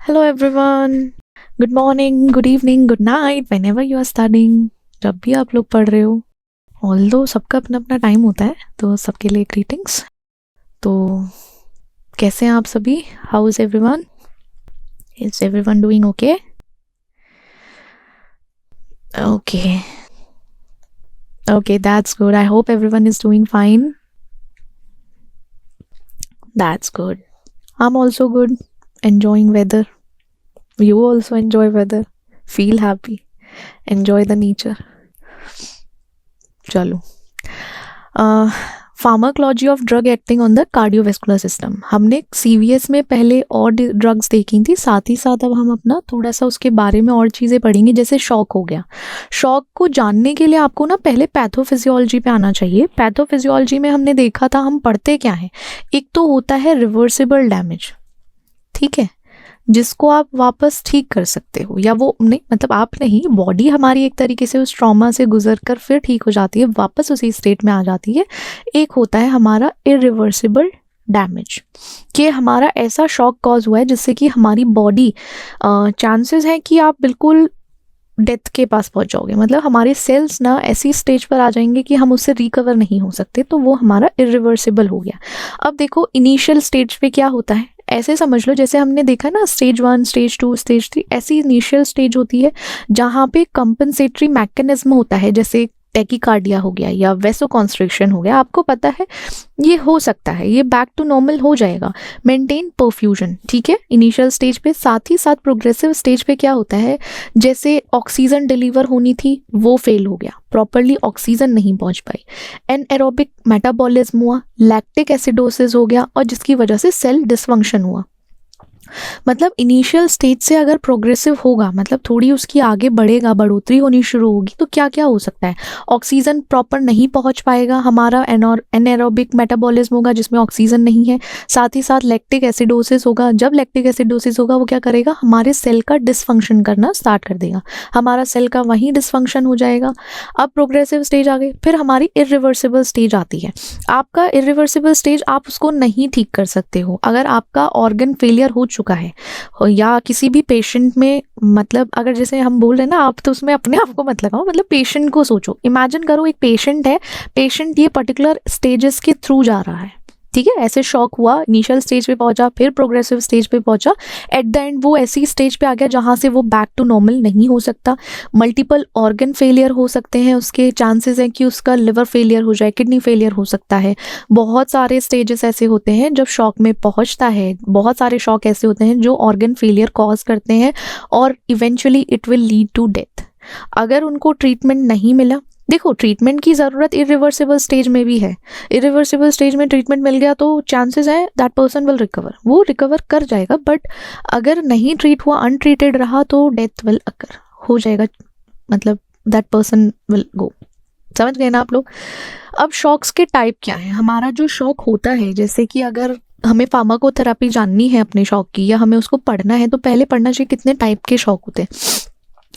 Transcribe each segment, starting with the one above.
Hello everyone. Good morning, good evening, good night, whenever you are studying. जब भी आप लोग पढ़ रहे हो, ऑल्दो सबका अपना अपना टाइम होता है, तो सबके लिए ग्रीटिंग्स. तो कैसे हैं आप सभी? How is everyone? Is everyone doing okay? Okay. Okay, that's good. I hope everyone is doing fine. That's good. I'm also good. Enjoying weather. You also enjoy weather. Feel happy. Enjoy the nature. चलो. Pharmacology of drug acting on the cardiovascular system. हमने CVS में पहले और drugs देखी थी, साथ ही साथ अब हम अपना थोड़ा सा उसके बारे में और चीज़ें पढ़ेंगे. जैसे शॉक हो गया. शॉक को जानने के लिए आपको ना पहले पैथोफिजियोलॉजी पे आना चाहिए. पैथोफिजियोलॉजी में हमने देखा था, हम पढ़ते क्या है, एक तो होता है रिवर्सिबल डैमेज, ठीक है, जिसको आप वापस ठीक कर सकते हो, या वो नहीं, मतलब आप नहीं, बॉडी हमारी एक तरीके से उस ट्रॉमा से गुजर कर फिर ठीक हो जाती है, वापस उसी स्टेट में आ जाती है. एक होता है हमारा इरिवर्सिबल डैमेज, कि हमारा ऐसा शॉक कॉज हुआ है जिससे कि हमारी बॉडी, चांसेस है कि आप बिल्कुल डेथ के पास पहुंच जाओगे, मतलब हमारे सेल्स ना ऐसी स्टेज पर आ जाएंगे कि हम उससे रिकवर नहीं हो सकते, तो वो हमारा इरिवर्सिबल हो गया. अब देखो इनिशियल स्टेज पे क्या होता है, ऐसे समझ लो जैसे हमने देखा ना स्टेज 1, स्टेज 2, स्टेज 3, ऐसी इनिशियल स्टेज होती है जहाँ पे कंपनसेटरी मैकेनिज्म होता है, जैसे टैकीकार्डिया हो गया या वेसोकॉन्स्ट्रिक्शन हो गया. आपको पता है ये हो सकता है, ये बैक टू नॉर्मल हो जाएगा. मेंटेन परफ्यूजन, ठीक है, इनिशियल स्टेज पे. साथ ही साथ प्रोग्रेसिव स्टेज पे क्या होता है, जैसे ऑक्सीजन डिलीवर होनी थी वो फेल हो गया, प्रॉपरली ऑक्सीजन नहीं पहुंच पाई, एनएरोबिक मेटाबॉलिज्म हुआ, लैक्टिक एसिडोसिस हो गया, और जिसकी वजह से सेल डिसफंक्शन हुआ. मतलब इनिशियल स्टेज से अगर प्रोग्रेसिव होगा, मतलब थोड़ी उसकी आगे बढ़ेगा, बढ़ोतरी होनी शुरू होगी, तो क्या क्या हो सकता है, ऑक्सीजन प्रॉपर नहीं पहुंच पाएगा, हमारा एनारोबिक मेटाबॉलिज्म होगा जिसमें ऑक्सीजन नहीं है. साथ ही साथ लैक्टिक एसिडोसिस होगा. जब लैक्टिक एसिडोसिस होगा वो क्या करेगा, हमारे सेल का डिसफंक्शन करना स्टार्ट कर देगा, हमारा सेल का वहीं डिसफंक्शन हो जाएगा. अब प्रोग्रेसिव स्टेज आ गई, फिर हमारी इरिवर्सिबल स्टेज आती है. आपका इरिवर्सिबल स्टेज आप उसको नहीं ठीक कर सकते हो अगर आपका ऑर्गन फेलियर हो चुका है, या किसी भी पेशेंट में, मतलब अगर जैसे हम बोल रहे हैं ना, आप तो उसमें अपने आप को मत लगाओ, मतलब पेशेंट को सोचो. इमेजिन करो एक पेशेंट है, पेशेंट ये पर्टिकुलर स्टेजेस के थ्रू जा रहा है, ठीक है, ऐसे शॉक हुआ, इनिशियल स्टेज पे पहुंचा, फिर प्रोग्रेसिव स्टेज पे पहुंचा, एट द एंड वो ऐसी स्टेज पे आ गया जहां से वो बैक टू नॉर्मल नहीं हो सकता. मल्टीपल ऑर्गन फेलियर हो सकते हैं, उसके चांसेस हैं कि उसका लिवर फेलियर हो जाए, किडनी फेलियर हो सकता है. बहुत सारे स्टेजेस ऐसे होते हैं जब शॉक में पहुंचता है, बहुत सारे शॉक ऐसे होते हैं जो ऑर्गन फेलियर कॉज करते हैं, और eventually it will lead to death अगर उनको ट्रीटमेंट नहीं मिला. देखो ट्रीटमेंट की ज़रूरत इरिवर्सिबल स्टेज में भी है. इरिवर्सिबल स्टेज में ट्रीटमेंट मिल गया तो चांसेस है दैट पर्सन विल रिकवर, वो रिकवर कर जाएगा. बट अगर नहीं ट्रीट हुआ, अनट्रीटेड रहा, तो डेथ विल अकर हो जाएगा, मतलब दैट पर्सन विल गो. समझ गए ना आप लोग? अब शॉक्स के टाइप क्या है. हमारा जो शॉक होता है, जैसे कि अगर हमें फार्माकोथेरेपी जाननी है अपने शॉक की, या हमें उसको पढ़ना है, तो पहले पढ़ना चाहिए कितने टाइप के शॉक होते हैं.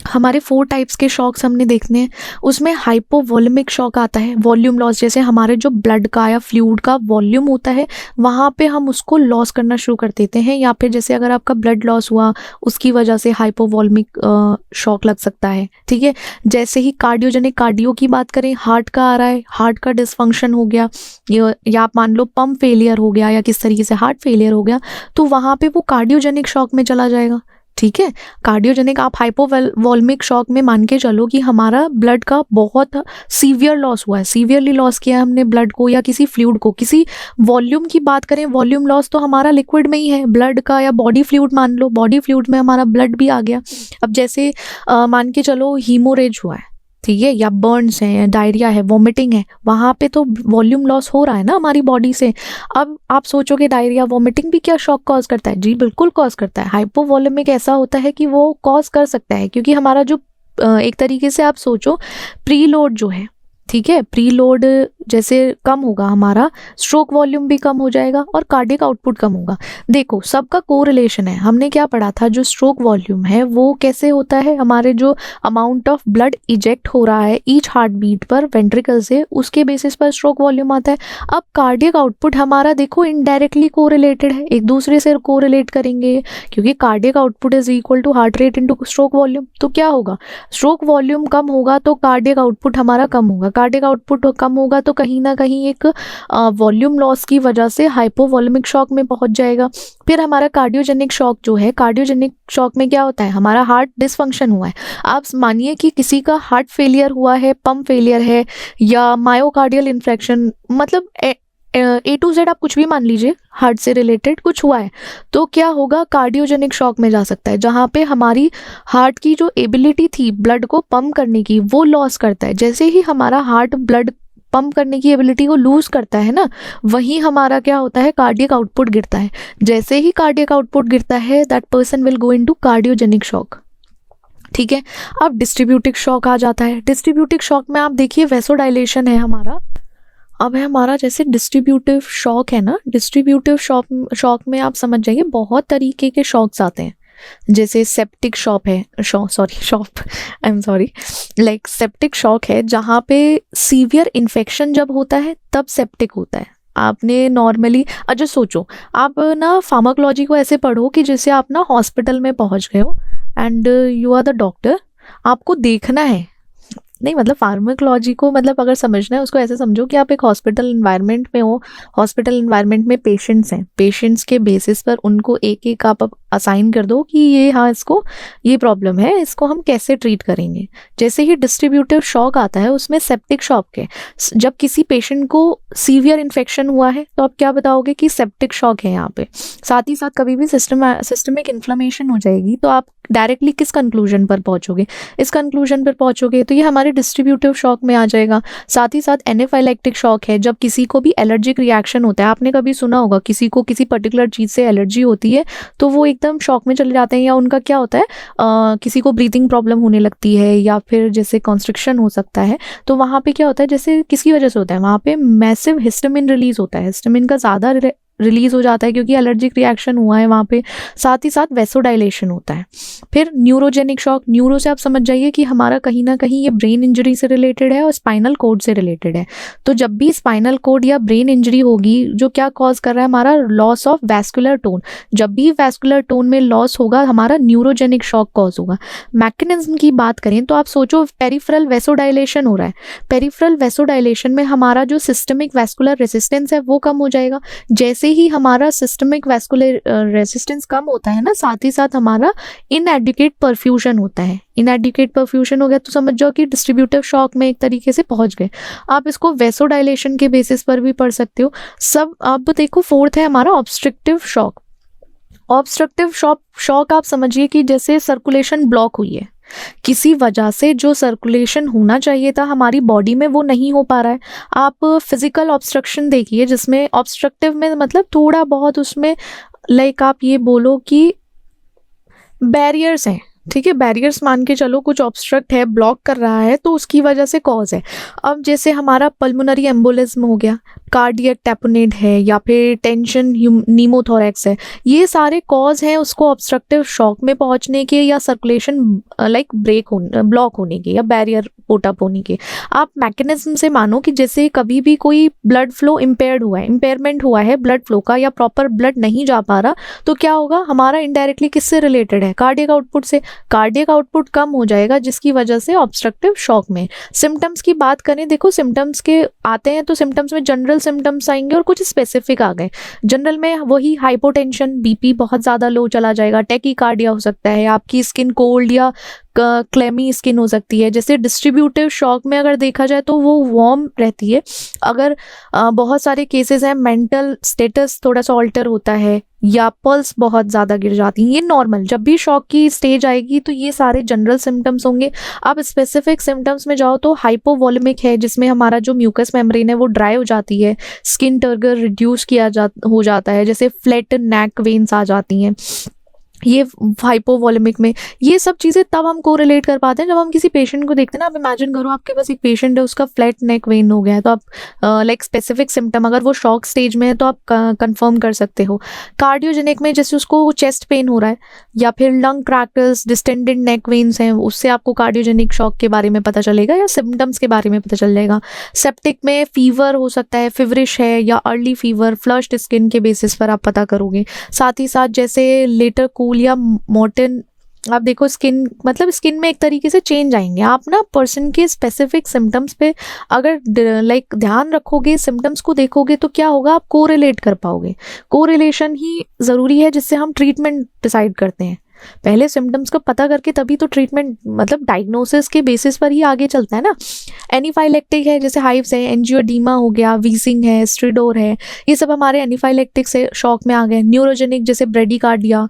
हमारे 4 टाइप्स के शॉक्स हमने देखने हैं. उसमें हाइपोवॉल्यूमिक शॉक आता है, वॉल्यूम लॉस, जैसे हमारे जो ब्लड का या फ्लूइड का वॉल्यूम होता है वहाँ पे हम उसको लॉस करना शुरू कर देते हैं, या फिर जैसे अगर आपका ब्लड लॉस हुआ उसकी वजह से हाइपोवॉल्यूमिक शॉक लग सकता है, ठीक है. जैसे ही कार्डियोजेनिक, कार्डियो की बात करें, हार्ट का आ रहा है, हार्ट का डिसफंक्शन हो गया, या आप मान लो पंप फेलियर हो गया, या किस तरीके से हार्ट फेलियर हो गया, तो वहाँ पे वो कार्डियोजेनिक शॉक में चला जाएगा, ठीक है. कार्डियोजेनिक, आप हाइपोवॉल्यूमिक शॉक में मान के चलो कि हमारा ब्लड का बहुत सीवियर लॉस हुआ है, सीवियरली लॉस किया है हमने ब्लड को या किसी फ्लूइड को. किसी वॉल्यूम की बात करें, वॉल्यूम लॉस तो हमारा लिक्विड में ही है, ब्लड का, या बॉडी फ्लूइड मान लो, बॉडी फ्लूइड में हमारा ब्लड भी आ गया. अब जैसे मान के चलो हीमोरेज हुआ है, ठीक है, या बर्न्स है, डायरिया है, वॉमिटिंग है, वहाँ पे तो वॉल्यूम लॉस हो रहा है ना हमारी बॉडी से. अब आप सोचोगे डायरिया, वॉमिटिंग भी क्या शॉक कॉज करता है? जी बिल्कुल कॉज करता है. हाइपोवॉल्यूमिक ऐसा होता है कि वो कॉज कर सकता है, क्योंकि हमारा जो एक तरीके से आप सोचो प्रीलोड जो है, ठीक है, प्रीलोड जैसे कम होगा हमारा, स्ट्रोक वॉल्यूम भी कम हो जाएगा और कार्डियक आउटपुट कम होगा। देखो सबका कोरिलेशन है, हमने क्या पढ़ा था, जो स्ट्रोक वॉल्यूम है वो कैसे होता है, हमारे जो अमाउंट ऑफ ब्लड इजेक्ट हो रहा है ईच हार्ट बीट पर वेंट्रिकल से, उसके बेसिस पर स्ट्रोक वॉल्यूम आता है। अब कार्डियक आउटपुट हमारा देखो इनडायरेक्टली कोरिलेटेड है, एक दूसरे से कोरिलेट करेंगे, क्योंकि cardiac output is equal to heart rate into stroke volume. तो क्या होगा, स्ट्रोक वॉल्यूम कम होगा तो कार्डियक आउटपुट हमारा कम होगा, कार्डियक आउटपुट कम होगा तो कहीं ना कहीं एक वॉल्यूम लॉस की वजह से हाइपोवॉल्यूमिक शॉक में पहुंच जाएगा। फिर हमारा कार्डियोजेनिक शॉक जो है, कार्डियोजेनिक शॉक में क्या होता है, हमारा हार्ट डिसफंक्शन हुआ है। आप मानिए कि किसी का हार्ट फेलियर हुआ है, पंप फेलियर है या मायोकार्डियल इन्फेक्शन, मतलब A to Z आप कुछ भी मान लीजिए, हार्ट से रिलेटेड कुछ हुआ है, तो क्या होगा, कार्डियोजेनिक शॉक में जा सकता है, जहाँ पे हमारी हार्ट की जो एबिलिटी थी ब्लड को पंप करने की वो लॉस करता है। जैसे ही हमारा हार्ट ब्लड पंप करने की एबिलिटी को लूज करता है ना, वहीं हमारा क्या होता है, कार्डियक आउटपुट गिरता है। जैसे ही कार्डियक आउटपुट गिरता है, that person will go into cardiogenic shock. ठीक है, अब डिस्ट्रीब्यूटिव शॉक आ जाता है। डिस्ट्रीब्यूटिव शॉक में आप देखिए वैसोडाइलेशन है हमारा। अब है हमारा जैसे डिस्ट्रीब्यूटिव शॉक है ना, डिस्ट्रीब्यूटिव शॉक में आप समझ जाइए बहुत तरीके के शॉक्स आते हैं। जैसे सेप्टिक शॉक है, I am sorry, like septic shock है जहाँ पे सीवियर इन्फेक्शन जब होता है तब सेप्टिक होता है। आपने नॉर्मली अच्छा सोचो, आप ना फार्माकोलॉजी को ऐसे पढ़ो कि जैसे आप ना हॉस्पिटल में पहुंच गए हो and you are the doctor, आपको देखना है, नहीं मतलब फार्माकोलॉजी को मतलब अगर समझना है उसको ऐसे समझो कि आप एक हॉस्पिटल एनवायरनमेंट में हो, हॉस्पिटल एनवायरनमेंट में पेशेंट्स हैं, पेशेंट्स के बेसिस पर उनको एक एक आप असाइन कर दो कि ये हाँ इसको ये प्रॉब्लम है, इसको हम कैसे ट्रीट करेंगे। जैसे ही डिस्ट्रीब्यूटिव शॉक आता है उसमें सेप्टिक शॉक है, जब किसी पेशेंट को सीवियर इन्फेक्शन हुआ है तो आप क्या बताओगे कि सेप्टिक शॉक है यहाँ पे। साथ ही साथ कभी भी सिस्टमिक इन्फ्लेमेशन हो जाएगी तो आप डायरेक्टली किस कंक्लूजन पर पहुंचोगे, इस कंक्लूजन पर पहुंचोगे, तो ये हमारे डिस्ट्रीब्यूटिव शॉक में आ जाएगा। साथ ही साथ एनाफाइलैक्टिक शॉक है, जब किसी को भी एलर्जिक रिएक्शन होता है, आपने कभी सुना होगा किसी को किसी पर्टिकुलर चीज़ से एलर्जी होती है तो वो एकदम शॉक में चले जाते हैं, या उनका क्या होता है किसी को ब्रीथिंग प्रॉब्लम होने लगती है या फिर जैसे कॉन्स्ट्रिक्शन हो सकता है, तो वहाँ पे क्या होता है, जैसे किसकी वजह से होता है, वहाँ पे मैसिव हिस्टामिन रिलीज होता है, हिस्टामिन का ज़्यादा रिलीज हो जाता है क्योंकि एलर्जिक रिएक्शन हुआ है वहाँ पे। साथ ही साथ वेसोडाइलेशन होता है। फिर न्यूरोजेनिक शॉक, न्यूरो से आप समझ जाइए कि हमारा कहीं ना कहीं ये ब्रेन इंजरी से रिलेटेड है और स्पाइनल कोड से रिलेटेड है। तो जब भी स्पाइनल कोड या ब्रेन इंजरी होगी, जो क्या कॉज कर रहा है, हमारा लॉस ऑफ वैस्कुलर टोन, जब भी वैस्कुलर टोन में लॉस होगा हमारा न्यूरोजेनिक शॉक कॉज होगा। मैकेनिज्म की बात करें तो आप सोचो पेरिफेरल वेसोडाइलेशन हो रहा है, पेरिफेरल वेसोडाइलेशन में हमारा जो सिस्टमिक वैस्कुलर रेसिस्टेंस है वो कम हो जाएगा। जैसे ही हमारा सिस्टमिक वैस्कुलर रेसिस्टेंस कम होता है ना, साथ ही साथ हमारा इनएडिक्वेट परफ्यूजन होता है। इनएडिक्वेट परफ्यूजन हो गया तो समझ जाओ कि डिस्ट्रीब्यूटिव शॉक में एक तरीके से पहुंच गए। आप इसको वेसोडाइलेशन के बेसिस पर भी पढ़ सकते हो सब। अब देखो फोर्थ है हमारा ऑब्स्ट्रक्टिव शॉक। ऑब्स्ट्रक्टिव शॉक आप समझिए कि जैसे सर्कुलेशन ब्लॉक हुई है, किसी वजह से जो सर्कुलेशन होना चाहिए था हमारी बॉडी में वो नहीं हो पा रहा है। आप फिजिकल ऑब्स्ट्रक्शन देखिए, जिसमें ऑब्स्ट्रक्टिव में मतलब थोड़ा बहुत उसमें लाइक आप ये बोलो कि बैरियर्स हैं, ठीक है, बैरियर्स मान के चलो, कुछ ऑब्स्ट्रक्ट है, ब्लॉक कर रहा है तो उसकी वजह से कॉज है। अब जैसे हमारा पल्मोनरी एम्बोलिज्म हो गया, कार्डियक टैपोनेट है या फिर टेंशन नीमोथोरैक्स है, ये सारे कॉज हैं उसको ऑब्स्ट्रक्टिव शॉक में पहुंचने के या सर्कुलेशन लाइक ब्लॉक होने के या बैरियर पोटअप होने के। आप मैकेनिज्म से मानो कि जैसे कभी भी कोई ब्लड फ्लो इम्पेयरमेंट हुआ है ब्लड फ्लो का, या प्रॉपर ब्लड नहीं जा पा रहा, तो क्या होगा, हमारा इनडायरेक्टली किससे रिलेटेड है, कार्डियक आउटपुट से। कार्डियक आउटपुट कम हो जाएगा जिसकी वजह से ऑब्स्ट्रक्टिव शॉक में। सिम्टम्स की बात करें, देखो सिम्टम्स के आते हैं तो सिम्टम्स में जनरल सिम्टम्स आएंगे और कुछ स्पेसिफिक आ गए। जनरल में वही हाइपोटेंशन, बीपी बहुत ज़्यादा लो चला जाएगा, टैकीकार्डिया हो सकता है, आपकी स्किन कोल्ड या क्लेमी स्किन हो सकती है। जैसे डिस्ट्रीब्यूटिव शॉक में अगर देखा जाए तो वो वार्म रहती है। अगर बहुत सारे केसेस हैं, मेंटल स्टेटस थोड़ा सा ऑल्टर होता है या पल्स बहुत ज़्यादा गिर जाती है, ये नॉर्मल। जब भी शॉक की स्टेज आएगी तो ये सारे जनरल सिम्टम्स होंगे। अब स्पेसिफिक सिम्टम्स में जाओ तो हाइपोवॉल्यूमिक है, जिसमें हमारा जो म्यूकस मेम्ब्रेन है वो ड्राई हो जाती है, स्किन टर्गर रिड्यूस हो जाता है, जैसे फ्लैट नेक वेन्स आ जाती हैं, ये हाइपोवॉलेमिक में, ये सब चीज़ें तब हम कोरिलेट कर पाते हैं जब हम किसी पेशेंट को देखते हैं ना। आप इमेजिन करो आपके पास एक पेशेंट है, उसका फ्लैट नेक वेन हो गया है, तो आप लाइक स्पेसिफिक सिम्टम, अगर वो शॉक स्टेज में है तो आप कंफर्म कर सकते हो। कार्डियोजेनिक में जैसे उसको चेस्ट पेन हो रहा है या फिर लंग क्रैकर्स, डिस्टेंडेड नेक वेन्स हैं, उससे आपको कार्डियोजेनिक शॉक के बारे में पता चलेगा या सिम्टम्स के बारे में पता चल जाएगा। सेप्टिक में फीवर हो सकता है, फिवरिश है या अर्ली फीवर, फ्लश्ड स्किन के बेसिस पर आप पता करोगे। साथ ही साथ जैसे लेटर कूल या मोर्टन, आप देखो स्किन, मतलब स्किन में एक तरीके से चेंज आएंगे। आप ना पर्सन के स्पेसिफिक सिम्टम्स पे अगर लाइक ध्यान रखोगे, सिम्टम्स को देखोगे, तो क्या होगा, आप कोरिलेट कर पाओगे। कोरिलेशन ही ज़रूरी है जिससे हम ट्रीटमेंट डिसाइड करते हैं। पहले सिम्टम्स को पता करके तभी तो ट्रीटमेंट, मतलब डायग्नोसिस के बेसिस पर ही आगे चलता है ना। एनीफाइलेक्टिक है, जैसे हाइव्स है, एंजियोडीमा हो गया, वीजिंग है, स्ट्रिडोर है, ये सब हमारे एनीफाइलेक्टिक से शॉक में आ गए। न्यूरोजेनिक जैसे bradycardia,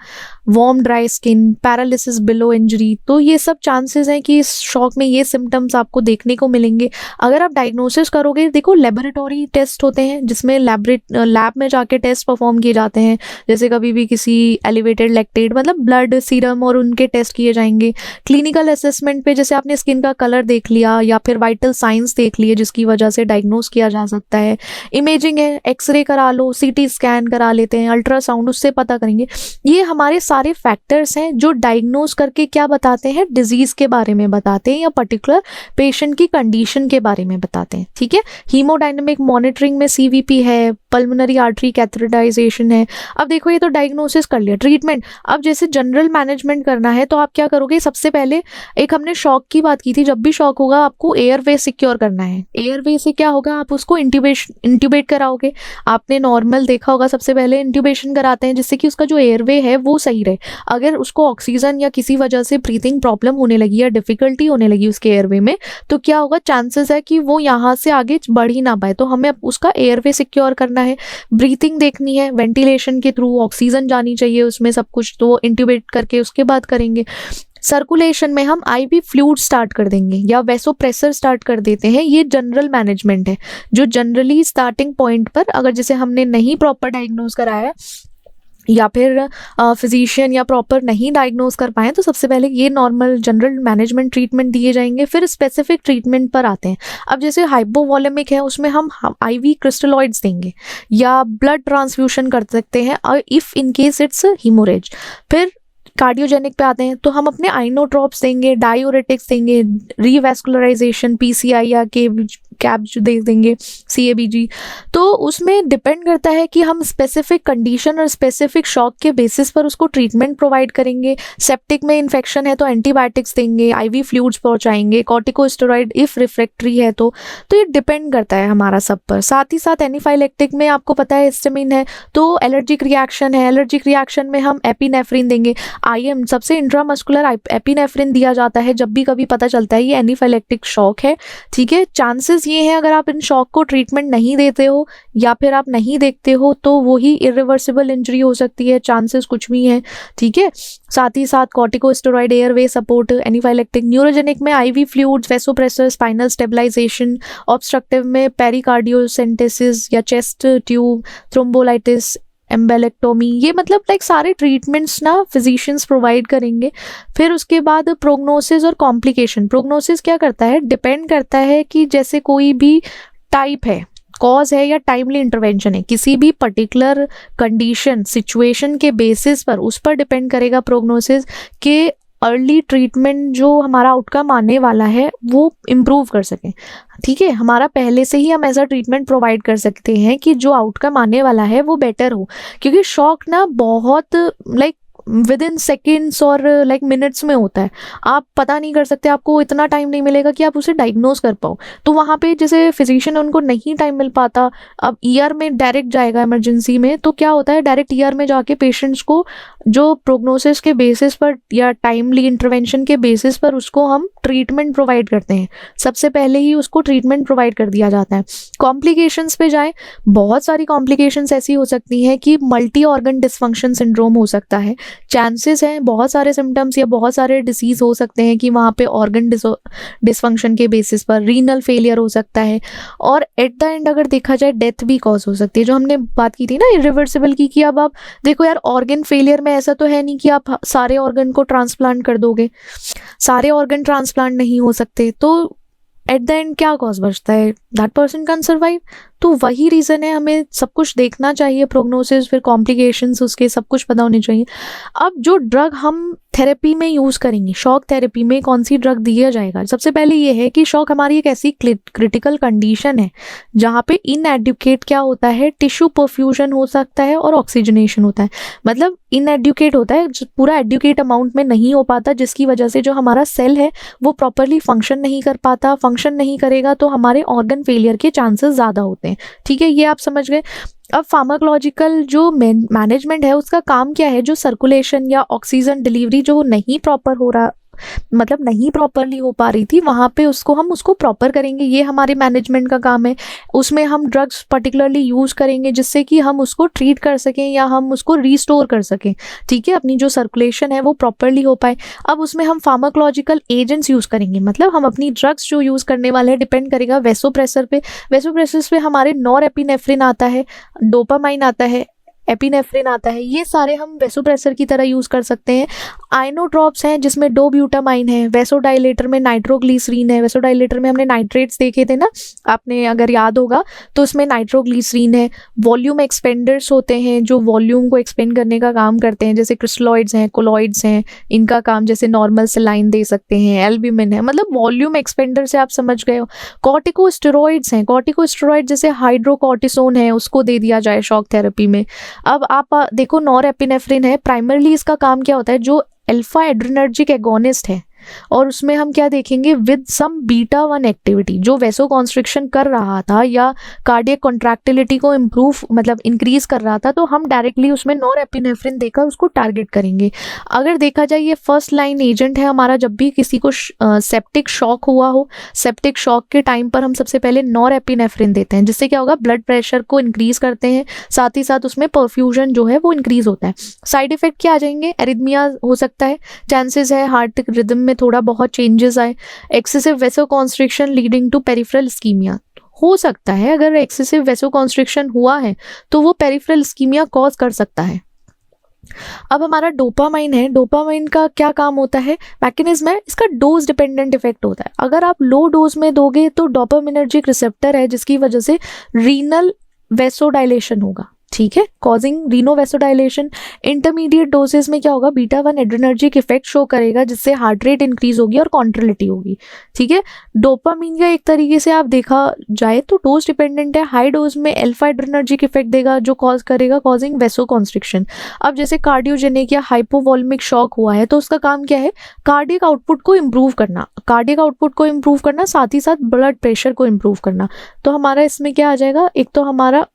warm dry skin, paralysis below injury, तो ये सब चांसेस हैं कि इस शॉक में ये सिम्टम्स आपको देखने को मिलेंगे। अगर आप डायग्नोसिस करोगे, देखो लेबोरेटरी टेस्ट होते हैं जिसमें लैब में जाके टेस्ट परफॉर्म किए जाते हैं, जैसे कभी भी किसी एलिवेटेड लैक्टेट, मतलब ब्लड, सीरम और उनके टेस्ट किए जाएंगे। क्लिनिकल असेसमेंट पे जैसे आपने स्किन का कलर देख लिया या फिर वाइटल साइंस देख लिए जिसकी वजह से डायग्नोस किया जा सकता है। इमेजिंग है, एक्सरे करा लो, सीटी स्कैन करा लेते हैं, अल्ट्रासाउंड, उससे पता करेंगे। ये हमारे सारे फैक्टर्स हैं जो डायग्नोस करके क्या बताते हैं, डिजीज के बारे में बताते हैं या पर्टिकुलर पेशेंट की कंडीशन के बारे में बताते हैं। ठीक है, हीमोडायनेमिक मॉनिटरिंग में सीवीपी है, पल्मोनरी आर्टरी कैथेटराइजेशन है। अब देखो ये तो डायग्नोसिस कर लिया। ट्रीटमेंट, अब जैसे जनरल मैनेजमेंट करना है तो आप क्या करोगे, सबसे पहले एक हमने शॉक की बात की थी, जब भी शॉक होगा आपको एयरवे सिक्योर करना है। एयरवे से क्या होगा, आप उसको इंट्यूबेट कराओगे। आपने नॉर्मल देखा होगा, सबसे पहले इंट्यूबेशन कराते हैं जिससे कि उसका जो एयरवे है वो सही रहे। अगर उसको ऑक्सीजन या किसी वजह से ब्रीथिंग प्रॉब्लम होने लगी या डिफिकल्टी होने लगी उसके एयरवे में, तो क्या होगा, चांसेस है कि वो यहाँ से आगे बढ़ ही ना पाए। तो हमें उसका एयरवे सिक्योर करना है, ब्रीथिंग देखनी है, वेंटिलेशन के थ्रू ऑक्सीजन जानी चाहिए उसमें सब कुछ, तो इंट्यूबेट करके उसके बाद करेंगे। सर्कुलेशन में हम आईवी फ्लूइड स्टार्ट कर देंगे या वेसोप्रेसर स्टार्ट कर देते हैं। ये जनरल मैनेजमेंट है जो जनरली स्टार्टिंग पॉइंट पर, अगर जैसे हमने नहीं प्रॉपर डायग्नोज कराया या फिर फिजिशियन या प्रॉपर नहीं डायग्नोज कर पाए, तो सबसे पहले ये नॉर्मल जनरल मैनेजमेंट ट्रीटमेंट दिए जाएंगे। फिर स्पेसिफिक ट्रीटमेंट पर आते हैं। अब जैसे हाइपोवॉलेमिक है, उसमें हम आईवी क्रिस्टलॉइड्स देंगे या ब्लड ट्रांसफ्यूशन कर सकते हैं और if in case it's haemorrhage. फिर कार्डियोजेनिक पे आते हैं तो हम अपने आइनोट्रॉप्स देंगे, डायूरेटिक्स देंगे, रीवैस्कुलराइजेशन, पीसीआई या कैब दे देंगे, सीएबीजी। तो उसमें डिपेंड करता है कि हम स्पेसिफिक कंडीशन और स्पेसिफिक शॉक के बेसिस पर उसको ट्रीटमेंट प्रोवाइड करेंगे। सेप्टिक में इन्फेक्शन है तो एंटीबायोटिक्स देंगे, आईवी फ्लूइड्स पहुंचाएंगे, कॉर्टिकोस्टेरॉइड इफ रिफ्रैक्टरी है तो ये डिपेंड करता है हमारा सब पर। साथ ही साथ एनिफाइलेक्टिक में आपको पता है हिस्टामिन है तो एलर्जिक रिएक्शन है, एलर्जिक रिएक्शन में हम एपिनेफ्रिन देंगे। आईएम सबसे इंट्रामस्कुलर एपिनेफ्रिन दिया जाता है जब भी कभी पता चलता है ये एनिफाइलेक्टिक शॉक है। ठीक है, चांसेस ये हैं अगर आप इन शॉक को ट्रीटमेंट नहीं देते हो या फिर आप नहीं देखते हो तो वही इरिवर्सिबल इंजरी हो सकती है, चांसेस कुछ भी हैं। ठीक है, साथ ही साथ corticosteroid, airway support, anaphylactic. Neurogenic में IV fluids, vasopressor, spinal stabilisation. Obstructive में पेरिकार्डियोसेंटेसिस या चेस्ट ट्यूब, थ्रोम्बोलाइटिस, एम्बेलेक्टोमी। ये मतलब लाइक सारे ट्रीटमेंट्स ना फिजिशियंस प्रोवाइड करेंगे। फिर उसके बाद प्रोग्नोसिस और कॉम्प्लिकेशन। प्रोग्नोसिस क्या करता है, डिपेंड करता है कि जैसे कोई भी टाइप है, कॉज है या टाइमली इंटरवेंशन है, किसी भी पर्टिकुलर कंडीशन सिचुएशन के बेसिस पर उस पर डिपेंड करेगा प्रोग्नोसिस के अर्ली ट्रीटमेंट जो हमारा आउटकम आने वाला है वो इम्प्रूव कर सकें। ठीक है, हमारा पहले से ही हम ऐसा ट्रीटमेंट प्रोवाइड कर सकते हैं कि जो आउटकम आने वाला है वो बेटर हो, क्योंकि शॉक ना बहुत लाइक विद इन सेकेंड्स और लाइक मिनट्स में होता है। आप पता नहीं कर सकते, आपको इतना टाइम नहीं मिलेगा कि आप उसे डायग्नोज कर पाओ। तो वहाँ पे जैसे फिजिशियन उनको नहीं टाइम मिल पाता, अब ईआर में डायरेक्ट जाएगा इमरजेंसी में, तो क्या होता है डायरेक्ट ईआर में जाके पेशेंट्स को जो प्रोग्नोसिस के बेसिस पर या टाइमली इंटरवेंशन के बेसिस पर उसको हम ट्रीटमेंट प्रोवाइड करते हैं। सबसे पहले ही उसको ट्रीटमेंट प्रोवाइड कर दिया जाता है। कॉम्प्लिकेशंस पे जाएं, बहुत सारी कॉम्प्लिकेशंस ऐसी हो सकती हैं कि मल्टी ऑर्गन डिसफंक्शन सिंड्रोम हो सकता है चांसेस हैं बहुत सारे सिम्टम्स या बहुत सारे डिसीज हो सकते हैं कि वहाँ पे ऑर्गन डिसफंक्शन के बेसिस पर रीनल फेलियर हो सकता है, और एट द एंड अगर देखा जाए डेथ भी कॉज हो सकती है, जो हमने बात की थी ना इरिवर्सिबल की, कि अब आप देखो यार ऑर्गन फेलियर में ऐसा तो है नहीं कि आप सारे ऑर्गन को ट्रांसप्लांट कर दोगे, सारे ऑर्गन ट्रांसप्लांट नहीं हो सकते, तो एट द एंड क्या कॉज बचता है, दैट पर्सन कैन सर्वाइव। तो वही रीज़न है, हमें सब कुछ देखना चाहिए, प्रोग्नोसिस, फिर कॉम्प्लिकेशंस, उसके सब कुछ पता होने चाहिए। अब जो ड्रग हम थेरेपी में यूज़ करेंगे, शॉक थेरेपी में कौन सी ड्रग दिया जाएगा, सबसे पहले ये है कि शॉक हमारी एक ऐसी क्रिटिकल कंडीशन है जहाँ पे इनएडुकेट क्या होता है, टिश्यू परफ्यूजन हो सकता है और ऑक्सीजनेशन होता है। मतलब इनएडुकेट होता है, पूरा एडुकेट अमाउंट में नहीं हो पाता, जिसकी वजह से जो हमारा सेल है वो प्रॉपरली फंक्शन नहीं कर पाता, फंक्शन नहीं करेगा तो हमारे ऑर्गन फेलियर के चांसेस ज़्यादा होते हैं। ठीक है, ये आप समझ गए। अब फार्माकोलॉजिकल जो मैनेजमेंट है उसका काम क्या है, जो सर्कुलेशन या ऑक्सीजन डिलीवरी जो नहीं प्रॉपर हो रहा, मतलब नहीं प्रॉपरली हो पा रही थी, वहाँ पे हम उसको प्रॉपर करेंगे, ये हमारे मैनेजमेंट का काम है। उसमें हम ड्रग्स पर्टिकुलरली यूज़ करेंगे जिससे कि हम उसको ट्रीट कर सकें या हम उसको रीस्टोर कर सकें, ठीक है, अपनी जो सर्कुलेशन है वो प्रॉपरली हो पाए। अब उसमें हम फार्माकोलॉजिकल एजेंट्स यूज़ करेंगे, मतलब हम अपनी ड्रग्स जो यूज़ करने वाले हैं डिपेंड करेगा वेसोप्रेसर पे। वेसोप्रेसर पे हमारे नॉरएपिनेफ्रिन आता है, डोपामाइन आता है, एपिनेफ्रिन आता है, ये सारे हम वेसोप्रेसर की तरह यूज़ कर सकते हैं। आइनोट्रॉप्स हैं जिसमें डोब्यूटामाइन है, वेसोडाइलेटर में नाइट्रोग्लिसरीन है, वेसोडाइलेटर में हमने नाइट्रेट्स देखे थे ना, आपने अगर याद होगा तो उसमें नाइट्रोग्लिसरीन है। वॉल्यूम एक्सपेंडर्स होते हैं जो वॉल्यूम को एक्सपेंड करने का काम करते हैं, जैसे क्रिस्टलॉइड्स हैं, कोलॉइड्स हैं, इनका काम जैसे नॉर्मल सेलाइन दे सकते हैं, एल्ब्यूमिन है, मतलब वॉल्यूम एक्सपेंडर से आप समझ गए हो। कॉर्टिकोस्टेरॉइड्स हैं, कॉर्टिकोस्टेरॉइड जैसे हाइड्रोकॉर्टिसोन है, उसको दे दिया जाए शॉक थेरेपी में। अब आप देखो नॉरएपिनेफ्रिन है, प्राइमरली इसका काम क्या होता है, जो अल्फा एड्रेनर्जिक एगोनिस्ट है, और उसमें हम क्या देखेंगे, विद सम बीटा 1 एक्टिविटी, जो वेसो कॉन्स्ट्रिक्शन कर रहा था या कार्डियक कॉन्ट्रैक्टिलिटी को इम्प्रूव मतलब इंक्रीज कर रहा था, तो हम डायरेक्टली उसमें नॉरएपिनेफ्रिन देकर उसको टारगेट करेंगे। अगर देखा जाए ये फर्स्ट लाइन एजेंट है हमारा, जब भी किसी को सेप्टिक शॉक हुआ हो, सेप्टिक शॉक के टाइम पर हम सबसे पहले नॉरएपिनेफ्रिन देते हैं, जिससे क्या होगा, ब्लड प्रेशर को इंक्रीज करते हैं, साथ ही साथ उसमें परफ्यूजन जो है वो इंक्रीज होता है। साइड इफेक्ट क्या आ जाएंगे, एरिथमिया हो सकता है, चांसेस है हार्ट रिदम में थोड़ा बहुत चेंजेस आए, excessive vasoconstriction leading to peripheral ischemia हो सकता है। अगर एक्सेसिव वेसो कॉन्स्ट्रिक्शन हुआ है तो वो पेरिफेरल इस्कीमिया कॉज कर सकता है। अब हमारा डोपामाइन है, डोपामाइन का क्या काम होता है, मैकेनिज्म है, इसका डोज डिपेंडेंट इफेक्ट होता है। अगर आप लो डोज में दोगे तो डोपामिनर्जिक रिसेप्टर है जिसकी वजह से रीनल वेसोडाइलेशन होगा, ठीक है, causing Reno vasodilation. Intermediate doses में क्या होगा, बीटा 1 एड्रेनर्जिक इफेक्ट शो करेगा जिससे हार्ट रेट इंक्रीज होगी और कॉन्ट्रैक्टिलिटी होगी, ठीक है। डोपामीन का एक तरीके से आप देखा जाए तो डोज डिपेंडेंट है, हाई डोज में अल्फा एड्रेनर्जिक इफेक्ट देगा जो कॉज करेगा कॉजिंग वेसो कॉन्स्ट्रिक्शन। अब जैसे कार्डियोजेनिक या हाइपोवॉल्मिक शॉक हुआ है तो उसका काम क्या है, कार्डियक आउटपुट को इम्प्रूव करना, कार्डियक आउटपुट को इम्प्रूव करना, साथ ही साथ ब्लड प्रेशर को इम्प्रूव करना। तो हमारा इसमें क्या आ जाएगा, एक तो हमारा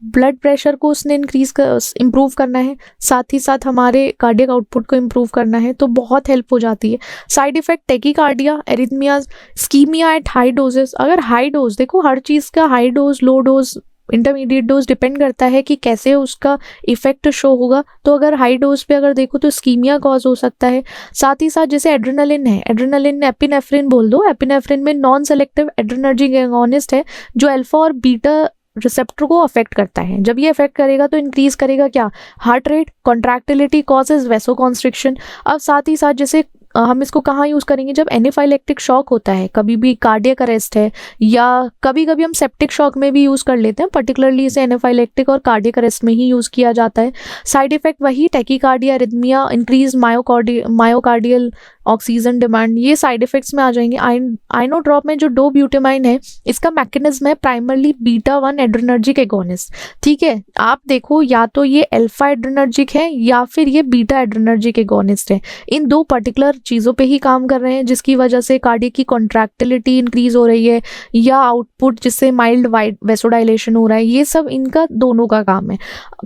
ब्लड प्रेशर को उसने इम्प्रूव करना है, साथ ही साथ हमारे कार्डियक आउटपुट को इम्प्रूव करना है, तो बहुत हेल्प हो जाती है। Side effect tachycardia, arrhythmia, ischaemia at high doses. अगर हाई डोज, देखो हर चीज़ का high dose, low dose, intermediate dose depend करता है कि कैसे उसका इफेक्ट शो होगा। तो अगर हाई डोज पे अगर देखो तो स्कीमिया कॉज हो सकता है। साथ ही साथ जैसे एड्रेनालिन है, एड्रेनालिन एपिनेफ्रिन बोल दो, एपिनेफ्रिन में नॉन सेलेक्टिव एड्रेनर्जिक एगोनिस्ट है जो अल्फा और बीटा रिसेप्टर को अफेक्ट करता है। जब ये अफेक्ट करेगा तो इंक्रीज करेगा क्या, heart rate, contractility, causes वेसो constriction. अब साथ ही साथ जैसे हम इसको कहाँ यूज़ करेंगे, जब एनाफाइलेक्टिक शॉक होता है, कभी भी कार्डियक अरेस्ट है, या कभी कभी हम सेप्टिक शॉक में भी यूज़ कर लेते हैं, पर्टिकुलरली इसे एनाफाइलेक्टिक और कार्डियक अरेस्ट में ही यूज़ किया जाता है। साइड इफेक्ट वही tachycardia, arrhythmia, increase myocardial oxygen demand, ये साइड इफेक्ट्स में आ जाएंगे। आइनोट्रॉप में जो डोब्यूटामाइन है, इसका मैकेनिज्म है प्राइमरली बीटा 1 एड्रेनर्जिक एगोनिस्ट, ठीक है। आप देखो या तो ये अल्फा एड्रेनर्जिक है या फिर ये बीटा एड्रेनर्जिक एगोनिस्ट है, इन दो पर्टिकुलर चीज़ों पे ही काम कर रहे हैं जिसकी वजह से कार्डियक की कॉन्ट्रैक्टिलिटी इंक्रीज हो रही है या आउटपुट जिससे माइल्ड वेसोडाइलेशन हो रहा है, ये सब इनका दोनों का काम है।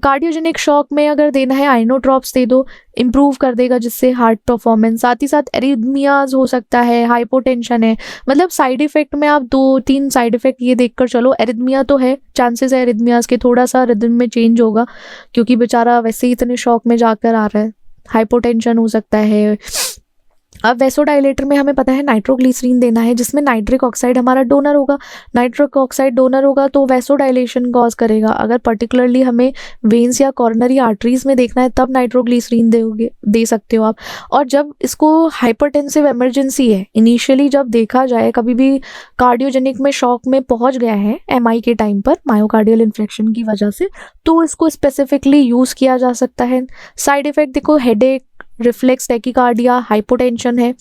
कार्डियोजेनिक शॉक में अगर देना है आइनोट्रॉप्स दे दो, इम्प्रूव कर देगा, जिससे हार्ट परफॉर्मेंस, साथ ही साथ एरिथमियाज हो सकता है, हाइपोटेंशन है। मतलब साइड इफेक्ट में आप 2-3 साइड इफेक्ट ये देखकर चलो। एरिथमिया तो है, चांसेस है एरिथमियाज के थोड़ा सा रिदम में चेंज होगा, क्योंकि बेचारा वैसे ही इतने शॉक में जाकर आ रहा है। हाइपोटेंशन हो सकता है। अब वेसोडाइलेटर में हमें पता है नाइट्रोग्लिसरीन देना है, जिसमें नाइट्रिक ऑक्साइड हमारा डोनर होगा। नाइट्रिक ऑक्साइड डोनर होगा तो वेसोडाइलेशन कॉज करेगा। अगर पर्टिकुलरली हमें वेन्स या कॉर्नरी आर्टरीज में देखना है तब नाइट्रोग्लिसरीन दे सकते हो आप। और जब इसको हाइपरटेंसिव इमरजेंसी है, इनिशियली जब देखा जाए कभी भी कार्डियोजेनिक में शॉक में पहुंच गया है एमआई के टाइम पर मायोकार्डियल इन्फेक्शन की वजह से, तो इसको स्पेसिफिकली यूज़ किया जा सकता है। साइड इफेक्ट देखो, हेडेक, रिफ्लेक्स टैकीकार्डिया, हाइपोटेंशन है।